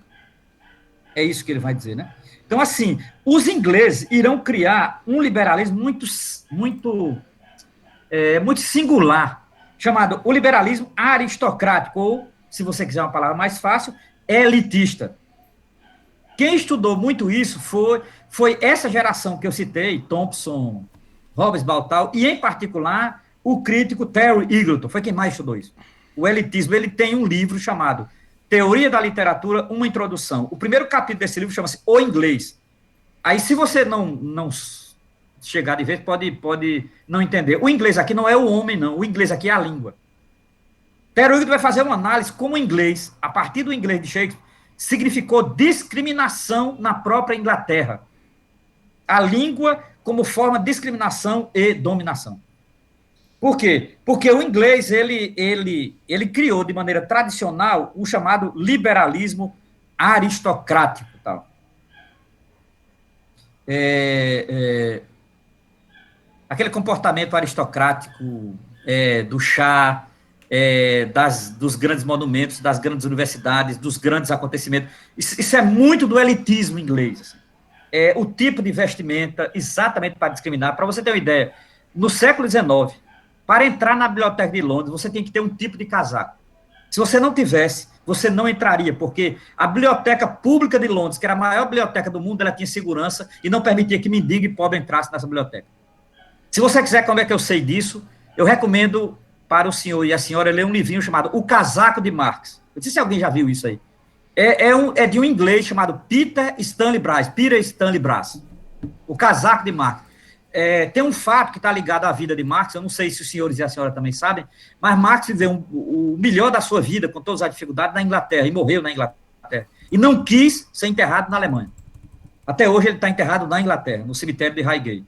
É isso que ele vai dizer, né? Então, assim, os ingleses irão criar um liberalismo muito singular, chamado o liberalismo aristocrático, ou, se você quiser uma palavra mais fácil, elitista. Quem estudou muito isso foi essa geração que eu citei, Thompson, Hobbes, Baltal, e, em particular, o crítico Terry Eagleton, foi quem mais estudou isso. O elitismo, ele tem um livro chamado Teoria da Literatura, uma introdução. O primeiro capítulo desse livro chama-se O Inglês. Aí, se você não chegar de vez, pode não entender. O inglês aqui não é o homem, não. O inglês aqui é a língua. Terry Eagleton vai fazer uma análise como o inglês, a partir do inglês de Shakespeare, significou discriminação na própria Inglaterra. a língua como forma de discriminação e dominação. Por quê? Porque o inglês, ele criou de maneira tradicional o chamado liberalismo aristocrático. Tal. Aquele comportamento aristocrático do chá, dos grandes monumentos, das grandes universidades, dos grandes acontecimentos. Isso é muito do elitismo inglês. Assim. O tipo de vestimenta, exatamente para discriminar. Para você ter uma ideia, no século XIX, para entrar na Biblioteca de Londres, você tem que ter um tipo de casaco. Se você não tivesse, você não entraria, porque a Biblioteca Pública de Londres, que era a maior biblioteca do mundo, ela tinha segurança e não permitia que mendigo e pobre entrasse nessa biblioteca. Se você quiser como é que eu sei disso, eu recomendo para o senhor e a senhora ler um livrinho chamado O Casaco de Marx. Eu não sei se alguém já viu isso aí. É de um inglês chamado Peter Stanley Bryce. O Casaco de Marx. Tem um fato que está ligado à vida de Marx, eu não sei se os senhores e a senhora também sabem, mas Marx viveu o melhor da sua vida, com todas as dificuldades, na Inglaterra, e morreu na Inglaterra. E não quis ser enterrado na Alemanha. Até hoje ele está enterrado na Inglaterra, no cemitério de Highgate.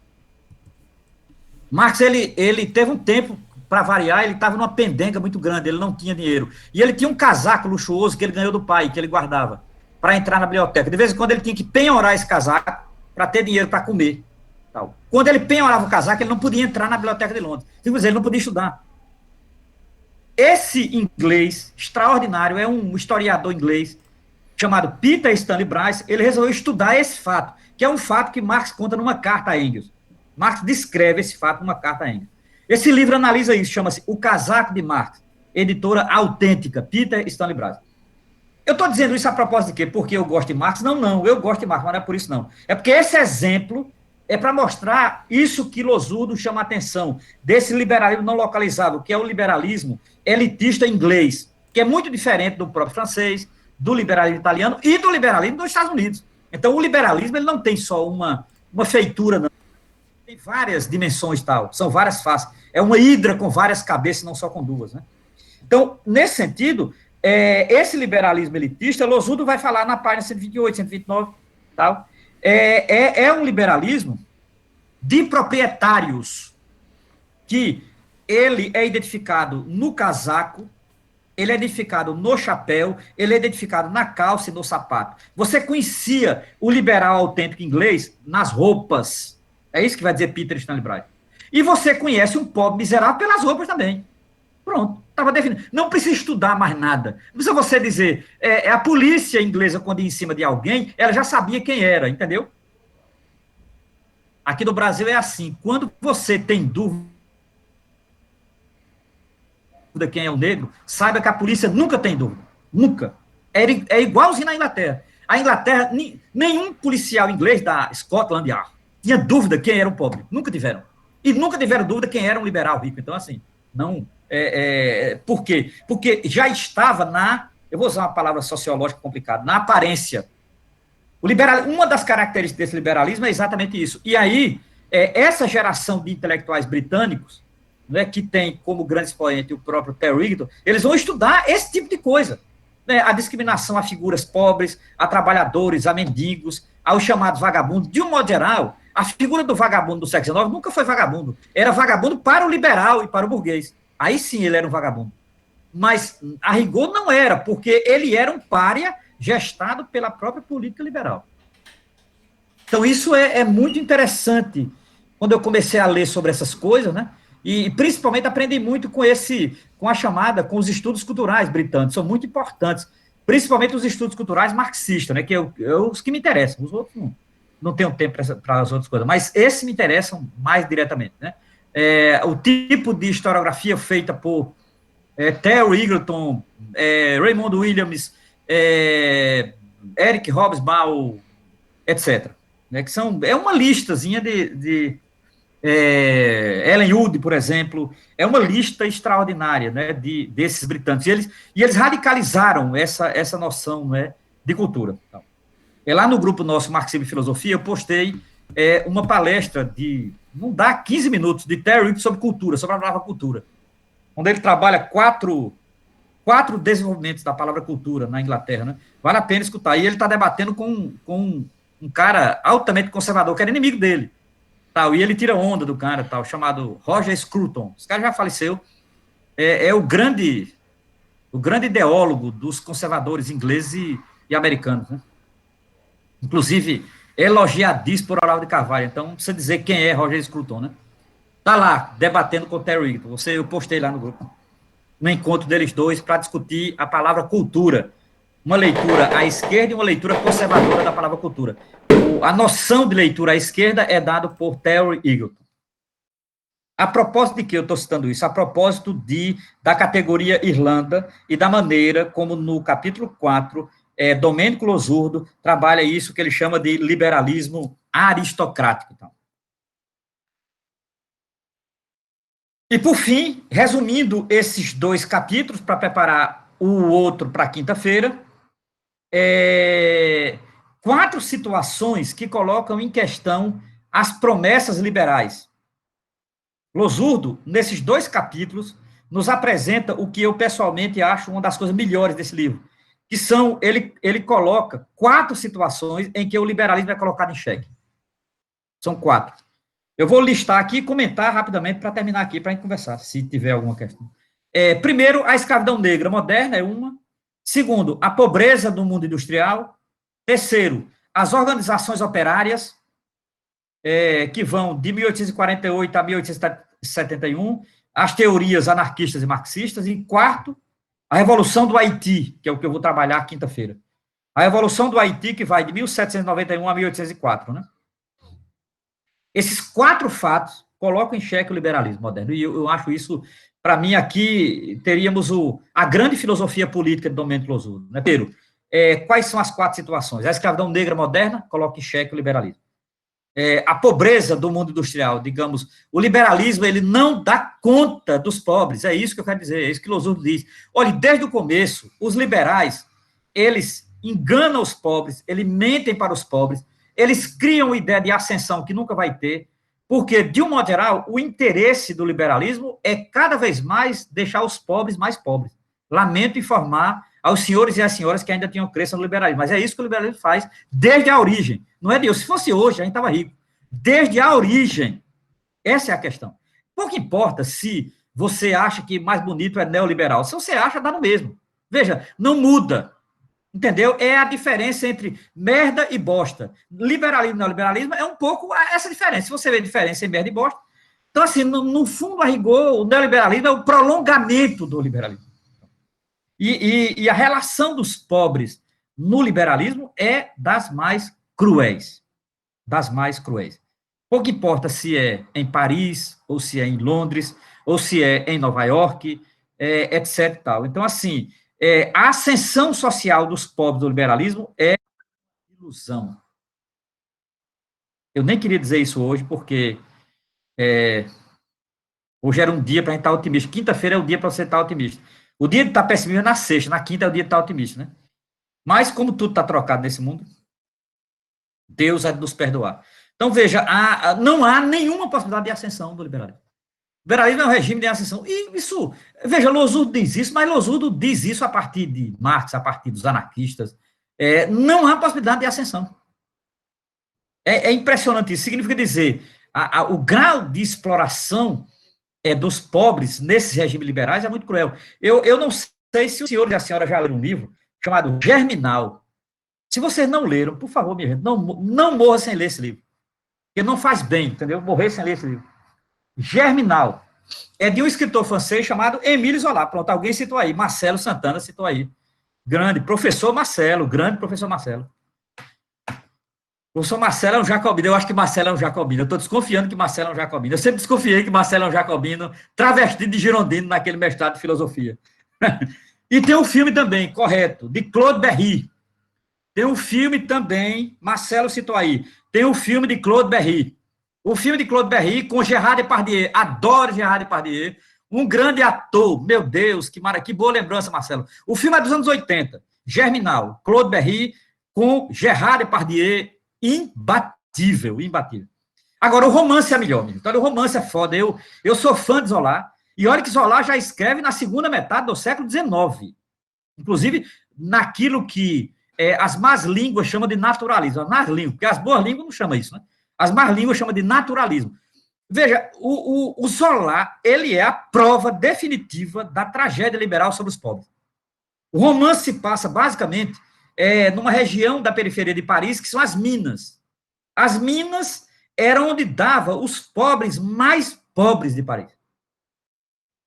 Marx, ele teve um tempo, para variar, ele estava numa pendenga muito grande, ele não tinha dinheiro. E ele tinha um casaco luxuoso que ele ganhou do pai, que ele guardava, para entrar na biblioteca. De vez em quando ele tinha que penhorar esse casaco para ter dinheiro para comer. Tal. Quando ele penhorava o casaco, ele não podia entrar na Biblioteca de Londres. Ele não podia estudar. Esse inglês extraordinário é um historiador inglês chamado Peter Stanley Bryce. Ele resolveu estudar esse fato, que é um fato que Marx conta numa carta a Engels. Marx descreve esse fato numa carta a Engels. Esse livro analisa isso, chama-se O Casaco de Marx, editora autêntica, Peter Stanley Bryce. Eu estou dizendo isso a propósito de quê? Porque eu gosto de Marx? Não, eu gosto de Marx, mas não é por isso não. É porque esse exemplo é para mostrar isso que Losurdo chama a atenção, desse liberalismo não localizável, que é o liberalismo elitista inglês, que é muito diferente do próprio francês, do liberalismo italiano e do liberalismo dos Estados Unidos. Então, o liberalismo ele não tem só uma feitura, não. Tem várias dimensões, tal, são várias faces. É uma hidra com várias cabeças, não só com duas. Né? Então, nesse sentido, esse liberalismo elitista, Losurdo vai falar na página 128, 129, tal, é um liberalismo de proprietários, que ele é identificado no casaco, ele é identificado no chapéu, ele é identificado na calça e no sapato. Você conhecia o liberal autêntico inglês nas roupas. É isso que vai dizer Peter Stanley Bryce. E você conhece um pobre miserável pelas roupas também. Pronto, estava definido. Não precisa estudar mais nada. Não precisa você dizer, a polícia inglesa, quando ia em cima de alguém, ela já sabia quem era, entendeu? Aqui no Brasil é assim, quando você tem dúvida quem é o negro, saiba que a polícia nunca tem dúvida. Nunca. É igualzinho na Inglaterra. A Inglaterra, nenhum policial inglês da Scotland Yard tinha dúvida quem era o pobre. Nunca tiveram. E nunca tiveram dúvida quem era um liberal rico. Então, assim, não... por quê? Porque já estava eu vou usar uma palavra sociológica complicada, na aparência. Uma das características desse liberalismo é exatamente isso. E aí, essa geração de intelectuais britânicos, né, que tem como grande expoente o próprio Terry Egerton, eles vão estudar esse tipo de coisa. Né, a discriminação a figuras pobres, a trabalhadores, a mendigos, aos chamados vagabundos. De um modo geral, a figura do vagabundo do século XIX nunca foi vagabundo. Era vagabundo para o liberal e para o burguês. Aí sim ele era um vagabundo. Mas, a rigor, não era, porque ele era um pária gestado pela própria política liberal. Então, isso é muito interessante. Quando eu comecei a ler sobre essas coisas, né? E principalmente aprendi muito com os estudos culturais britânicos, são muito importantes, principalmente os estudos culturais marxistas, né? Que os que me interessam, os outros não tenho tempo para as outras coisas, mas esses me interessam mais diretamente, né? O tipo de historiografia feita por Terry Egerton, Raymond Williams, Eric Hobsbawm, etc. Né, que é uma listazinha de Ellen Wood, por exemplo, é uma lista extraordinária, né, desses britânicos. E eles radicalizaram essa noção, né, de cultura. Então, lá no grupo nosso, Marxismo e Filosofia, eu postei uma palestra não dá 15 minutos, de Terry Egerton sobre cultura, sobre a palavra cultura, onde ele trabalha quatro desenvolvimentos da palavra cultura na Inglaterra, né? Vale a pena escutar. E ele está debatendo com um cara altamente conservador, que era inimigo dele, tal, e ele tira onda do cara, tal, chamado Roger Scruton. Esse cara já faleceu, é o grande ideólogo dos conservadores ingleses e americanos, né? Inclusive, elogiadíssimo por Olavo de Carvalho. Então, não precisa dizer quem é Roger Scruton, né? Tá lá, debatendo com o Terry Eagleton. Eu postei lá no grupo, no encontro deles dois, para discutir a palavra cultura. Uma leitura à esquerda e uma leitura conservadora da palavra cultura. A noção de leitura à esquerda é dada por Terry Eagleton. A propósito de que eu estou citando isso? A propósito da categoria Irlanda e da maneira como no capítulo 4, Domênico Losurdo trabalha isso que ele chama de liberalismo aristocrático. Então. E, por fim, resumindo esses 2 capítulos, para preparar o outro para quinta-feira, 4 situações que colocam em questão as promessas liberais. Losurdo, nesses 2 capítulos, nos apresenta o que eu pessoalmente acho uma das coisas melhores desse livro, que são, ele coloca 4 situações em que o liberalismo é colocado em xeque. São 4. Eu vou listar aqui e comentar rapidamente para terminar aqui, para a gente conversar, se tiver alguma questão. Primeiro, a escravidão negra moderna é uma. Segundo, a pobreza do mundo industrial. Terceiro, as organizações operárias, que vão de 1848 a 1871, as teorias anarquistas e marxistas. E quarto, a Revolução do Haiti, que é o que eu vou trabalhar quinta-feira. A Revolução do Haiti, que vai de 1791 a 1804, né? Esses 4 fatos colocam em xeque o liberalismo moderno. E eu acho isso, para mim, aqui teríamos a grande filosofia política de Domênico Losurdo. Né? Primeiro, quais são as 4 situações? A escravidão negra moderna coloca em xeque o liberalismo. A pobreza do mundo industrial, digamos, o liberalismo, ele não dá conta dos pobres, é isso que eu quero dizer, é isso que Losurdo diz. Olha, desde o começo, os liberais, eles enganam os pobres, eles mentem para os pobres, eles criam uma ideia de ascensão que nunca vai ter, porque, de um modo geral, o interesse do liberalismo é cada vez mais deixar os pobres mais pobres. Lamento informar aos senhores e às senhoras que ainda tinham crença no liberalismo, mas é isso que o liberalismo faz desde a origem. Não é Deus. Se fosse hoje, a gente estava rico. Desde a origem. Essa é a questão. Pouco importa se você acha que mais bonito é neoliberal. Se você acha, dá no mesmo. Veja, não muda. Entendeu? É a diferença entre merda e bosta. Liberalismo e neoliberalismo é um pouco essa diferença. Se você vê a diferença em merda e bosta. Então, assim, no fundo, a rigor, o neoliberalismo é o prolongamento do liberalismo. E a relação dos pobres no liberalismo é das mais cruéis. Das mais cruéis. Pouco importa se é em Paris, ou se é em Londres, ou se é em Nova York, etc. Tal. Então, assim, a ascensão social dos pobres do liberalismo é ilusão. Eu nem queria dizer isso hoje, porque hoje era um dia para a gente estar otimista. Quinta-feira é o dia para você estar otimista. O dia de estar pessimista é na sexta, na quinta é o dia de estar otimista, né? Mas, como tudo está trocado nesse mundo, Deus há de nos perdoar. Então, veja, não há nenhuma possibilidade de ascensão do liberalismo. O liberalismo é um regime de ascensão. E isso, veja, Losurdo diz isso, mas Losurdo diz isso a partir de Marx, a partir dos anarquistas. Não há possibilidade de ascensão. É impressionante isso. Significa dizer, o grau de exploração dos pobres nesses regimes liberais é muito cruel. Eu não sei se o senhor e a senhora já leram um livro chamado Germinal. Se vocês não leram, por favor, minha gente, não morra sem ler esse livro. Porque não faz bem, entendeu? Morrer sem ler esse livro. Germinal. É de um escritor francês chamado Émile Zola. Pronto, alguém citou aí. Marcelo Santana citou aí. Grande professor Marcelo, grande professor Marcelo. O professor Marcelo é um jacobino. Eu acho que Marcelo é um jacobino. Eu estou desconfiando que Marcelo é um jacobino. Eu sempre desconfiei que Marcelo é um jacobino, travestido de girondino naquele mestrado de filosofia. E tem um filme também, correto, de Claude Berry. Tem um filme também, Marcelo citou aí, tem um filme de Claude Berry. O filme de Claude Berry com Gerard Depardieu. Adoro Gerard Depardieu. Um grande ator. Meu Deus, que boa lembrança, Marcelo. O filme é dos anos 80. Germinal. Claude Berry com Gerard Depardieu. Imbatível, imbatível. Agora, o romance é melhor, menino. Então, o romance é foda. Eu sou fã de Zola. E olha que Zola já escreve na segunda metade do século XIX. Inclusive, naquilo que as más línguas chamam de naturalismo, as más línguas, porque as boas línguas não chamam isso, né? As más línguas chamam de naturalismo. Veja, o Zola, ele é a prova definitiva da tragédia liberal sobre os pobres. O romance se passa, basicamente, numa região da periferia de Paris, que são as Minas. As Minas eram onde dava os pobres mais pobres de Paris.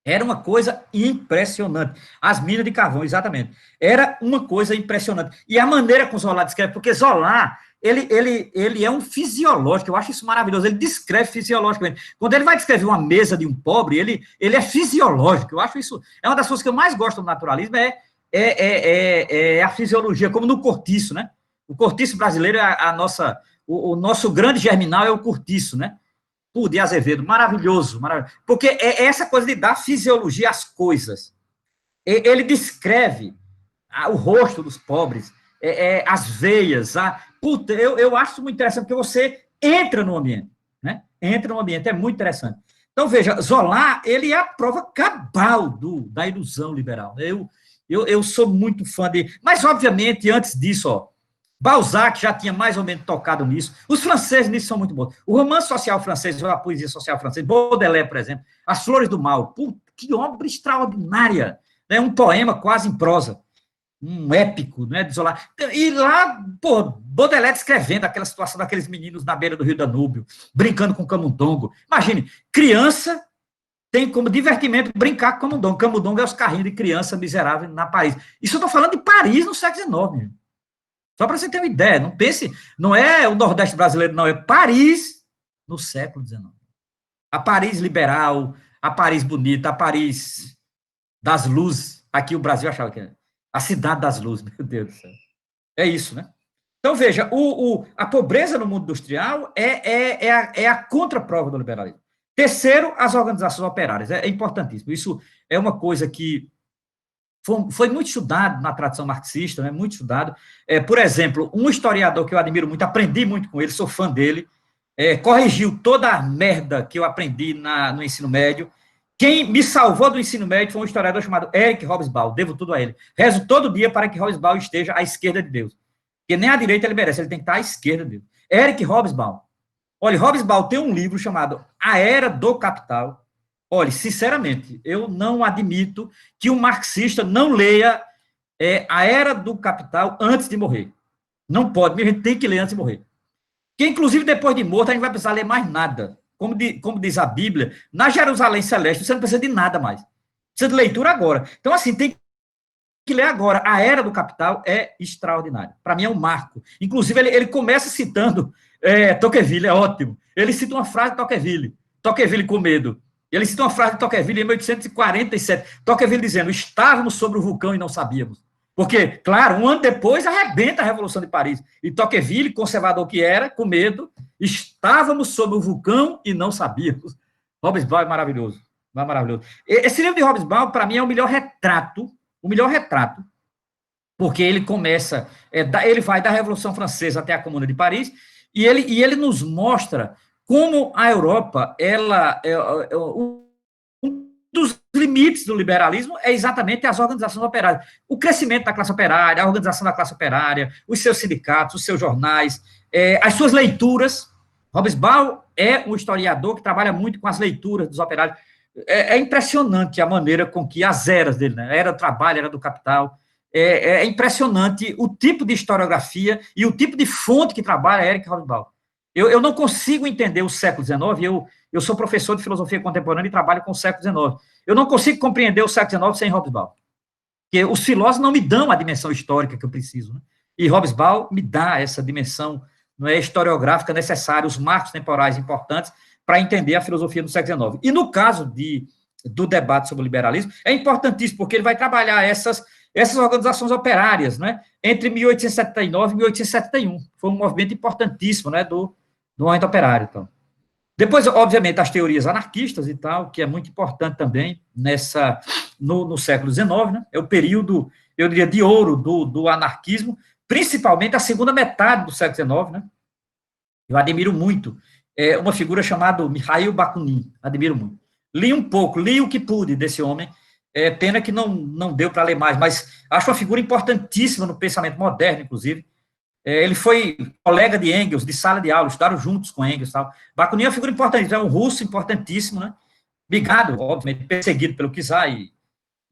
Era uma coisa impressionante. As minas de carvão, exatamente. Era uma coisa impressionante. E a maneira como Zola descreve, porque Zola, ele é um fisiológico, eu acho isso maravilhoso, ele descreve fisiologicamente. Quando ele vai descrever uma mesa de um pobre, ele é fisiológico, eu acho isso, é uma das coisas que eu mais gosto do naturalismo, é a fisiologia, como no cortiço, né? O cortiço brasileiro, o nosso grande germinal é o cortiço, né? De Azevedo, maravilhoso, maravilhoso, porque é essa coisa de dar fisiologia às coisas. Ele descreve o rosto dos pobres, as veias, puta, eu acho muito interessante, porque você entra no ambiente, né? Entra no ambiente, é muito interessante. Então, veja, Zola, ele é a prova cabal da ilusão liberal. Eu sou muito fã dele, mas, obviamente, antes disso, Balzac já tinha mais ou menos tocado nisso. Os franceses nisso são muito bons. O romance social francês, a poesia social francesa, Baudelaire, por exemplo, As Flores do Mal, que obra extraordinária, né? Um poema quase em prosa, um épico, né, de Zola. E lá, Baudelaire escrevendo aquela situação daqueles meninos na beira do Rio Danúbio, brincando com camundongo. Imagine, criança tem como divertimento brincar com camundongo. Camundongo é os carrinhos de criança miserável na Paris. Isso eu estou falando de Paris no século XIX, só para você ter uma ideia, não pense, não é o Nordeste brasileiro, não, é Paris no século XIX. A Paris liberal, a Paris bonita, a Paris das luzes. Aqui o Brasil achava que era a cidade das luzes, meu Deus do céu. É isso, né? Então, veja, a pobreza no mundo industrial é a contraprova do liberalismo. Terceiro, as organizações operárias. É importantíssimo. Isso é uma coisa que foi muito estudado na tradição marxista, né, muito estudado. Por exemplo, um historiador que eu admiro muito, aprendi muito com ele, sou fã dele, corrigiu toda a merda que eu aprendi no ensino médio. Quem me salvou do ensino médio foi um historiador chamado Eric Hobsbawm, devo tudo a ele. Rezo todo dia para que Hobsbawm esteja à esquerda de Deus, porque nem à direita ele merece, ele tem que estar à esquerda de Deus. Eric Hobsbawm. Olha, Hobsbawm tem um livro chamado A Era do Capital. Olha, sinceramente, eu não admito que um marxista não leia A Era do Capital antes de morrer. Não pode, a gente tem que ler antes de morrer. Porque, inclusive, depois de morto, a gente não vai precisar ler mais nada. Como diz a Bíblia, na Jerusalém Celeste, você não precisa de nada mais. Precisa de leitura agora. Então, assim, tem que ler agora. A Era do Capital é extraordinária. Para mim, é um marco. Inclusive, ele começa citando Tocqueville, é ótimo. Ele cita uma frase de Tocqueville com medo. Ele cita uma frase de Tocqueville em 1847. Tocqueville dizendo: estávamos sobre o vulcão e não sabíamos. Porque, claro, um ano depois arrebenta a Revolução de Paris. E Tocqueville, conservador que era, com medo, estávamos sobre o vulcão e não sabíamos. Hobsbawm é maravilhoso. Maravilhoso. Esse livro de Hobsbawm, para mim, é o melhor retrato, porque ele começa, ele vai da Revolução Francesa até a Comuna de Paris, e ele nos mostra como a Europa, um dos limites do liberalismo é exatamente as organizações operárias. O crescimento da classe operária, a organização da classe operária, os seus sindicatos, os seus jornais, as suas leituras. Hobsbawm é um historiador que trabalha muito com as leituras dos operários. É impressionante a maneira com que as eras dele, né? A era do trabalho, a era do capital. É impressionante o tipo de historiografia e o tipo de fonte que trabalha Eric Hobsbawm. Eu não consigo entender o século XIX, eu sou professor de filosofia contemporânea e trabalho com o século XIX. Eu não consigo compreender o século XIX sem Hobsbawm, porque os filósofos não me dão a dimensão histórica que eu preciso, né? E Hobsbawm me dá essa dimensão, não é, historiográfica necessária, os marcos temporais importantes para entender a filosofia do século XIX. E no caso do debate sobre o liberalismo, é importantíssimo, porque ele vai trabalhar essas organizações operárias, né, entre 1879 e 1871. Foi um movimento importantíssimo, né, do movimento operário. Então. Depois, obviamente, as teorias anarquistas e tal, que é muito importante também no século XIX, né, é o período, eu diria, de ouro do anarquismo, principalmente a segunda metade do século XIX, né. Eu admiro muito uma figura chamada Mikhail Bakunin, admiro muito. Li um pouco, li o que pude desse homem. É pena que não deu para ler mais, mas acho uma figura importantíssima no pensamento moderno, inclusive. Ele foi colega de Engels, de sala de aula, estudaram juntos com Engels e tal. Bakunin é uma figura importante, é um russo importantíssimo, né? Brigado, obviamente, perseguido pelo czar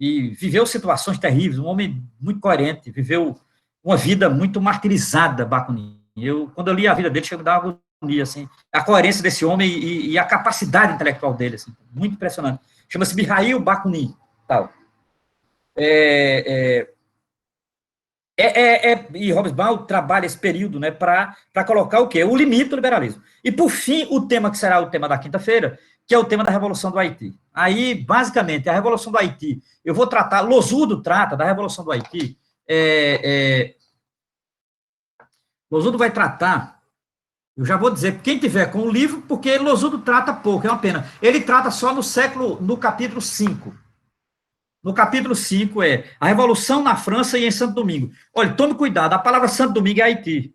e viveu situações terríveis, um homem muito coerente, viveu uma vida muito martirizada, Bakunin. Quando eu li a vida dele, chega a me dar uma agonia, assim, a coerência desse homem e a capacidade intelectual dele, assim, muito impressionante. Chama-se Mikhail Bakunin, tal. E Hobsbawm trabalha esse período, né, para colocar o quê? O limite do liberalismo. E, por fim, o tema que será o tema da quinta-feira, que é o tema da Revolução do Haiti. Aí, basicamente, a Revolução do Haiti, eu vou tratar, Losurdo trata da Revolução do Haiti, Losurdo vai tratar, eu já vou dizer, quem tiver com o livro, porque Losurdo trata pouco, é uma pena. Ele trata só no capítulo 5. No capítulo 5 é a Revolução na França e em Santo Domingo. Olha, tome cuidado, a palavra Santo Domingo é Haiti.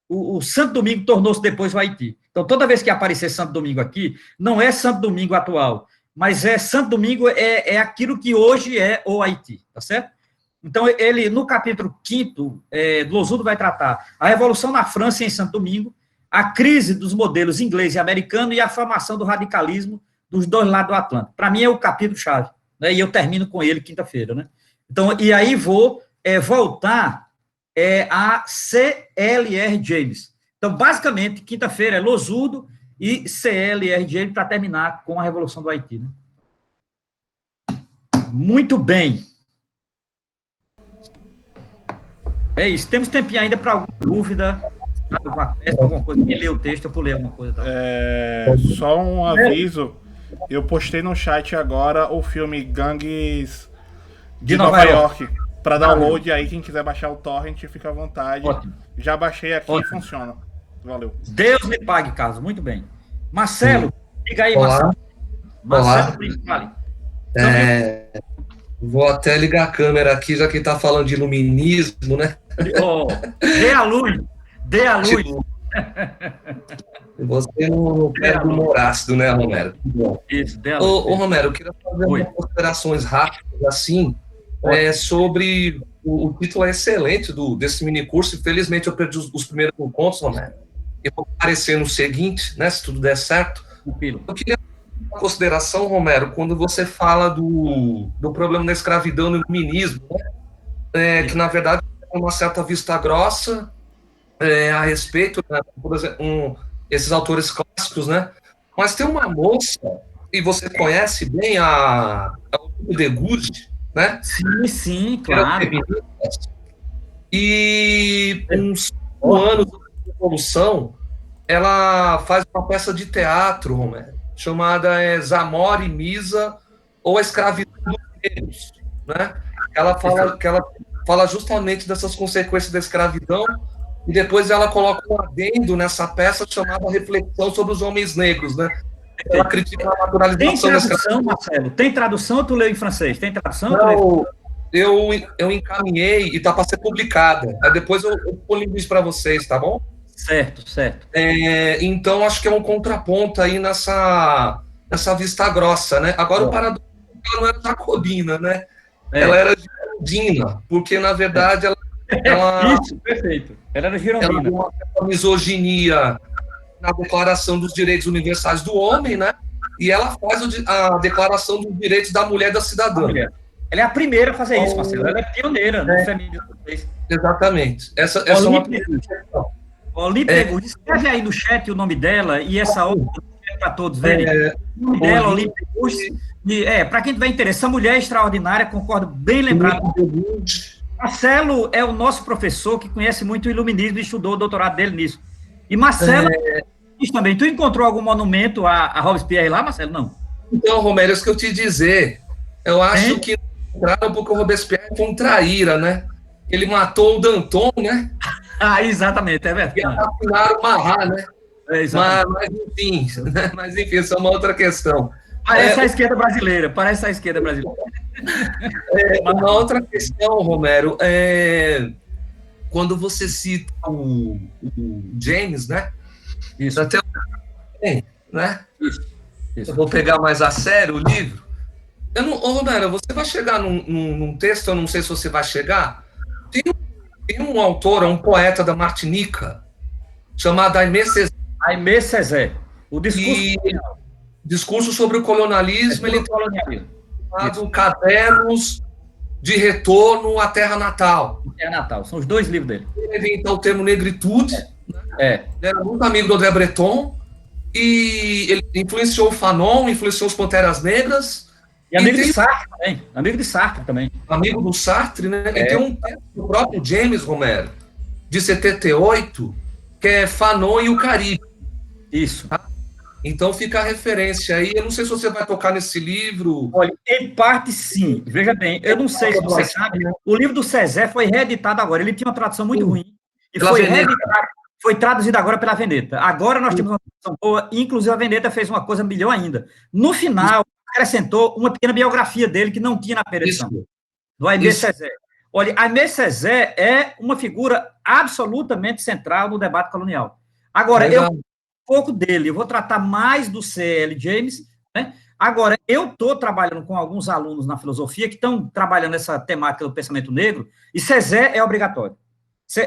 O Santo Domingo tornou-se depois o Haiti. Então, toda vez que aparecer Santo Domingo aqui, não é Santo Domingo atual, mas Santo Domingo é aquilo que hoje é o Haiti, tá certo? Então, ele, no capítulo 5, Losurdo vai tratar a Revolução na França e em Santo Domingo, a crise dos modelos inglês e americano e a formação do radicalismo dos dois lados do Atlântico. Para mim, é o capítulo-chave, né? E eu termino com ele quinta-feira, né? Então, e aí vou voltar a C.L.R. James. Então, basicamente, quinta-feira é Losurdo e C.L.R. James para terminar com a Revolução do Haiti, né? Muito bem. É isso. Temos tempinho ainda para alguma dúvida, alguma coisa. Quem lê o texto, eu vou ler alguma coisa. Tá? Só um aviso. Eu postei no chat agora o filme Gangues de Nova York. Para download, aí quem quiser baixar o torrent, fica à vontade. Ótimo. Já baixei aqui e funciona. Valeu. Deus me pague, Carlos. Muito bem. Marcelo, diga aí, Olá. Marcelo. Marcelo, fale. Vou até ligar a câmera aqui, já que está falando de iluminismo, né? Dê a luz. Dê a luz. Você não pega o humor ácido, né, Romero? Isso, dê a luz. Ô, Romero, eu queria fazer umas considerações rápidas, assim, sobre... O título é excelente desse minicurso. Infelizmente, eu perdi os primeiros encontros, Romero. Eu vou aparecer no seguinte, né, se tudo der certo. Eu queria fazer uma consideração, Romero, quando você fala do problema da escravidão no iluminismo, né, que, na verdade, tem uma certa vista grossa a respeito, né, por exemplo, esses autores clássicos, né? Mas tem uma moça, e você conhece bem a de Gude, né? Sim, claro. E uns 5 anos da Revolução, ela faz uma peça de teatro, Romero, chamada Zamora e Misa, ou a Escravidão dos Negros, né? Ela fala justamente dessas consequências da escravidão, e depois ela coloca um adendo nessa peça chamada Reflexão sobre os Homens Negros, né? Ela critica a naturalização da escravidão. Marcelo? Tem tradução ou tu leu em francês? Tem tradução? Eu encaminhei e tá para ser publicada. Aí depois eu disponibilizo isso para vocês, tá bom? Certo. Então, acho que é um contraponto aí nessa vista grossa, né? Agora, o paradoxo é que ela não era jacobina, né? Ela era girondina, porque, na verdade, ela Isso, perfeito. Ela era girondina. Ela deu uma misoginia na Declaração dos Direitos Universais do Homem, né? E ela faz a Declaração dos Direitos da Mulher e da Cidadã. Ela é a primeira a fazer isso, Marcelo. Ela é pioneira no feminismo. Exatamente. Essa é uma questão. Olímpia, escreve aí no chat o nome dela e essa obra para todos verem. O nome dela, Olímpia para quem tiver interesse, essa mulher é extraordinária, concordo, bem lembrado. Marcelo é o nosso professor que conhece muito o iluminismo e estudou o doutorado dele nisso. E Marcelo, isso também. Tu encontrou algum monumento a Robespierre lá, Marcelo? Não. Então, Romero, isso que eu te dizer. Eu acho que entraram porque o Robespierre foi um traíra, né? Ele matou o Danton, né? Exatamente, é verdade. E assassinaram o Marat, né? Mas enfim, isso é uma outra questão. Parece a esquerda brasileira, Uma outra questão, Romero, quando você cita o James, né? Isso. Né? Isso. Eu vou pegar mais a sério o livro. Ô, Romero, você vai chegar num texto, eu não sei se você vai chegar. Tem um autor, um poeta da Martinica, chamado Aimé Césaire. Aimé Césaire. O discurso sobre o colonialismo, ele tem Cadernos de Retorno à Terra Natal. Terra Natal, são os 2 livros dele. Ele inventou o termo negritude. Ele era muito amigo do André Breton. E ele influenciou o Fanon, influenciou os Panteras Negras. E amigo de Sartre também. Amigo de Sartre também. Amigo do Sartre, né? E tem um texto do próprio James Romero, de 78, que é Fanon e o Caribe. Isso. Então fica a referência aí. Eu não sei se você vai tocar nesse livro. Olha, em parte sim. Veja bem, eu não sei se você sabe, o livro do Césaire foi reeditado agora. Ele tinha uma tradução muito ruim. E foi traduzido agora pela Veneta. Agora nós temos uma tradução boa, inclusive a Veneta fez uma coisa melhor ainda. No final, acrescentou uma pequena biografia dele que não tinha na primeira edição, do Aimé Césaire. Olha, Aimé Césaire é uma figura absolutamente central no debate colonial. Agora, eu pouco dele, eu vou tratar mais do C.L. James, né? Agora, eu estou trabalhando com alguns alunos na filosofia que estão trabalhando essa temática do pensamento negro, e Césaire é obrigatório.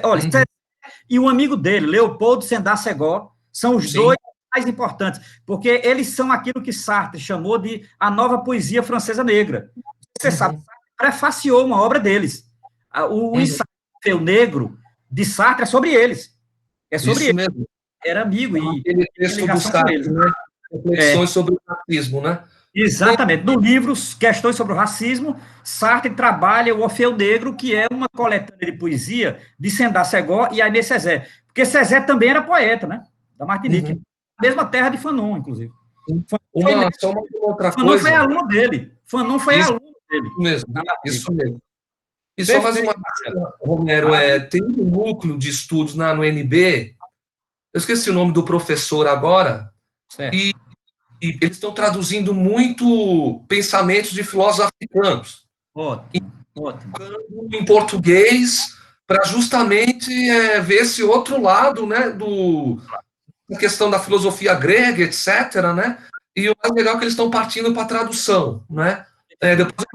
Olha, Césaire e um amigo dele, Leopoldo Sédar Senghor, são os 2 mais importantes, porque eles são aquilo que Sartre chamou de a nova poesia francesa negra. Você sabe, Sartre prefaciou uma obra deles. O ensaio negro de Sartre é sobre eles. É sobre Isso eles. Mesmo. Era amigo. Aquele texto do Sartre, né? Reflexões sobre o racismo, né? Exatamente. No livro Questões sobre o Racismo, Sartre trabalha o Orfeu Negro, que é uma coletânea de poesia de Sédar Senghor e Aimé Césaire. Porque Césaire também era poeta, né? Da Martinique. Mesma terra de Fanon, inclusive. Só uma outra Fanon coisa. foi aluno dele. Fanon foi aluno dele. Isso mesmo. E só mais uma coisa, Romero, tem um núcleo de estudos no UNB, eu esqueci o nome do professor agora, e eles estão traduzindo muito pensamentos de filósofos africanos. Ótimo. Em português, para justamente ver esse outro lado, né, a questão da filosofia grega, etc., né? E o mais legal é que eles estão partindo para a tradução, né? Depois,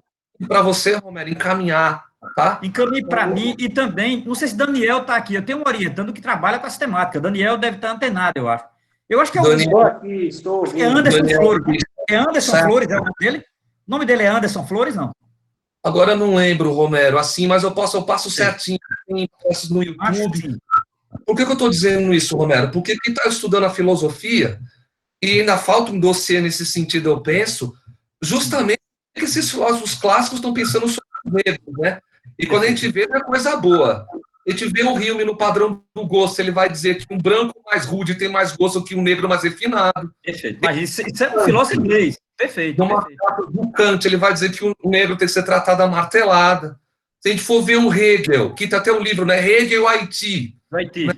para você, Romero, encaminhar, tá? Encaminhe para mim e também, não sei se Daniel está aqui, eu tenho um orientando que trabalha com essa temática. Daniel deve estar antenado, eu acho. Eu acho que é o Daniel, aqui, estou é Anderson Daniel, Flores. É Anderson certo. Flores, é o nome dele? O nome dele é Anderson Flores, não? Agora eu não lembro, Romero, assim, mas eu passo certinho no YouTube. Por que eu estou dizendo isso, Romero? Porque quem está estudando a filosofia, e ainda falta um dossiê nesse sentido, eu penso, justamente que esses filósofos clássicos estão pensando sobre o negro, né? E quando a gente vê, é coisa boa. A gente vê o Hume no padrão do gosto, ele vai dizer que um branco mais rude tem mais gosto que um negro mais refinado. Perfeito. Mas isso é um filósofo inglês. Perfeito. Do Kant, ele vai dizer que o negro tem que ser tratado à martelada. Se a gente for ver o Hegel, que está até um livro, né? Hegel Haiti. Né?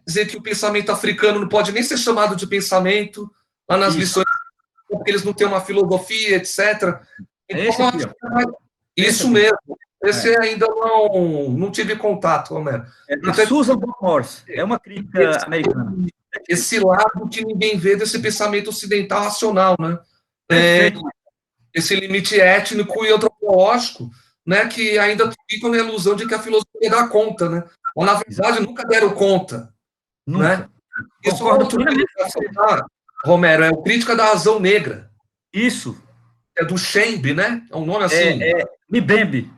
Dizer que o pensamento africano não pode nem ser chamado de pensamento, lá nas lições, porque eles não têm uma filosofia, etc. Então, isso mesmo. Esse ainda não tive contato, Romero. Então, Susan Morse, é uma crítica americana. Esse lado que ninguém vê desse pensamento ocidental racional, né? Esse limite étnico e antropológico, né? Que ainda fica na ilusão de que a filosofia dá conta, né? Mas, na verdade, nunca deram conta. Nunca. Né? Isso é Romero, é o Crítica da Razão Negra. Isso. É do Chembe, né? É um nome assim. Mbembe.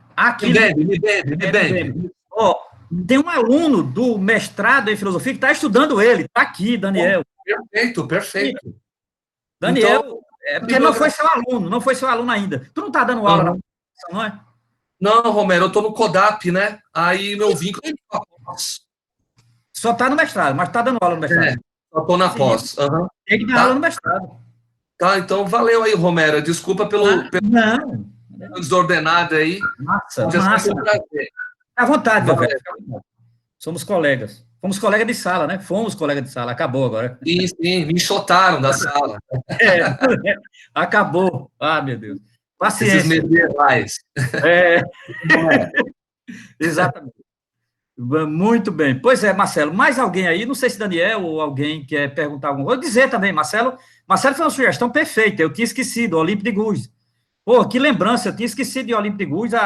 Mbembe. Ó, tem um aluno do mestrado em filosofia que está estudando ele. Está aqui, Daniel. Perfeito. Daniel, então, porque não foi seu aluno ainda. Tu não está dando aula na formação, não é? Não, Romero, eu estou no CODAP, né? Aí meu vínculo é só está no mestrado, mas está dando aula no mestrado. Só estou na pós. Tem que dar aula no mestrado. Tá, então valeu aí, Romero. Desculpa pelo desordenado aí. Massa. À vontade, meu velho. Somos colegas. Fomos colegas de sala, né? Fomos colegas de sala. Acabou agora. Sim, me enxotaram da sala. Acabou. Ah, meu Deus. Paciência. Esses medievais. Exatamente. Muito bem. Pois é, Marcelo, mais alguém aí? Não sei se Daniel ou alguém quer perguntar alguma coisa. Vou dizer também, Marcelo foi uma sugestão perfeita. Eu tinha esquecido, Olímpio de Gouges. Pô, que lembrança, eu tinha esquecido de Olímpio de Gouges.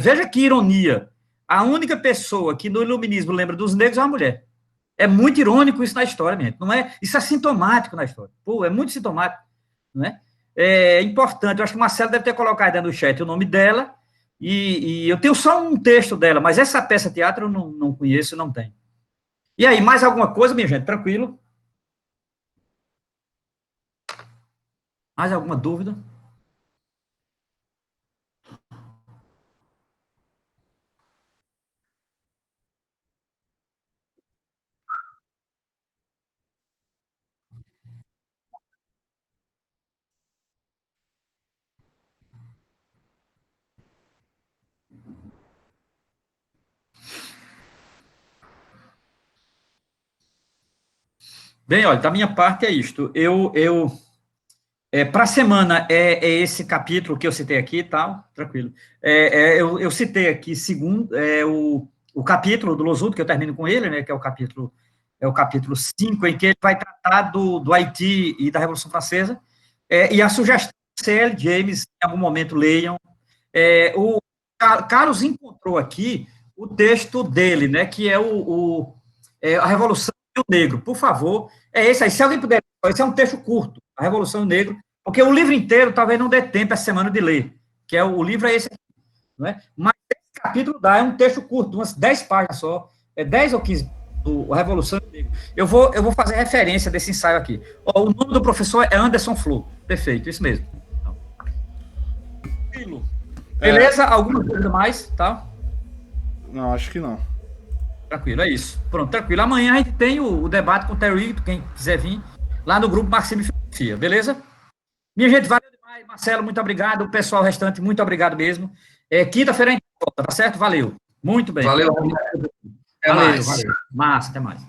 Veja que ironia. A única pessoa que no iluminismo lembra dos negros é uma mulher. É muito irônico isso na história, minha gente, não é? Isso é sintomático na história. Pô, é muito sintomático, não é? É importante, eu acho que o Marcelo deve ter colocado aí no chat o nome dela, e eu tenho só um texto dela, mas essa peça teatro eu não conheço, não tenho. E aí, mais alguma coisa, minha gente? Tranquilo? Mais alguma dúvida? Bem, olha, da minha parte é isto. Para a semana é esse capítulo que eu citei aqui e tal, tranquilo. Eu citei aqui segundo, o capítulo do Losudo, que eu termino com ele, né, que é o capítulo 5, em que ele vai tratar do Haiti e da Revolução Francesa, e a sugestão C.L. James, em algum momento leiam. O Carlos encontrou aqui o texto dele, né, que é a Revolução e o Negro. Por favor, é esse aí. Se alguém puder, esse é um texto curto, A Revolução e o Negro, porque o livro inteiro talvez não dê tempo essa semana de ler, que o livro é esse aqui, não é? Mas esse capítulo é um texto curto, umas 10 páginas só, 10 ou 15, A Revolução e o Negro. Eu vou fazer referência desse ensaio aqui. O nome do professor é Anderson Flu. Perfeito, isso mesmo. Beleza? Alguma coisa mais, tá? Não, acho que não. Tranquilo, é isso. Pronto, tranquilo. Amanhã a gente tem o debate com o Terry, quem quiser vir, lá no grupo Maxime Filosofia, beleza? Minha gente, valeu demais. Marcelo, muito obrigado. O pessoal restante, muito obrigado mesmo. Quinta-feira a gente volta, tá certo? Valeu. Muito bem. Valeu. Valeu. Massa, até mais.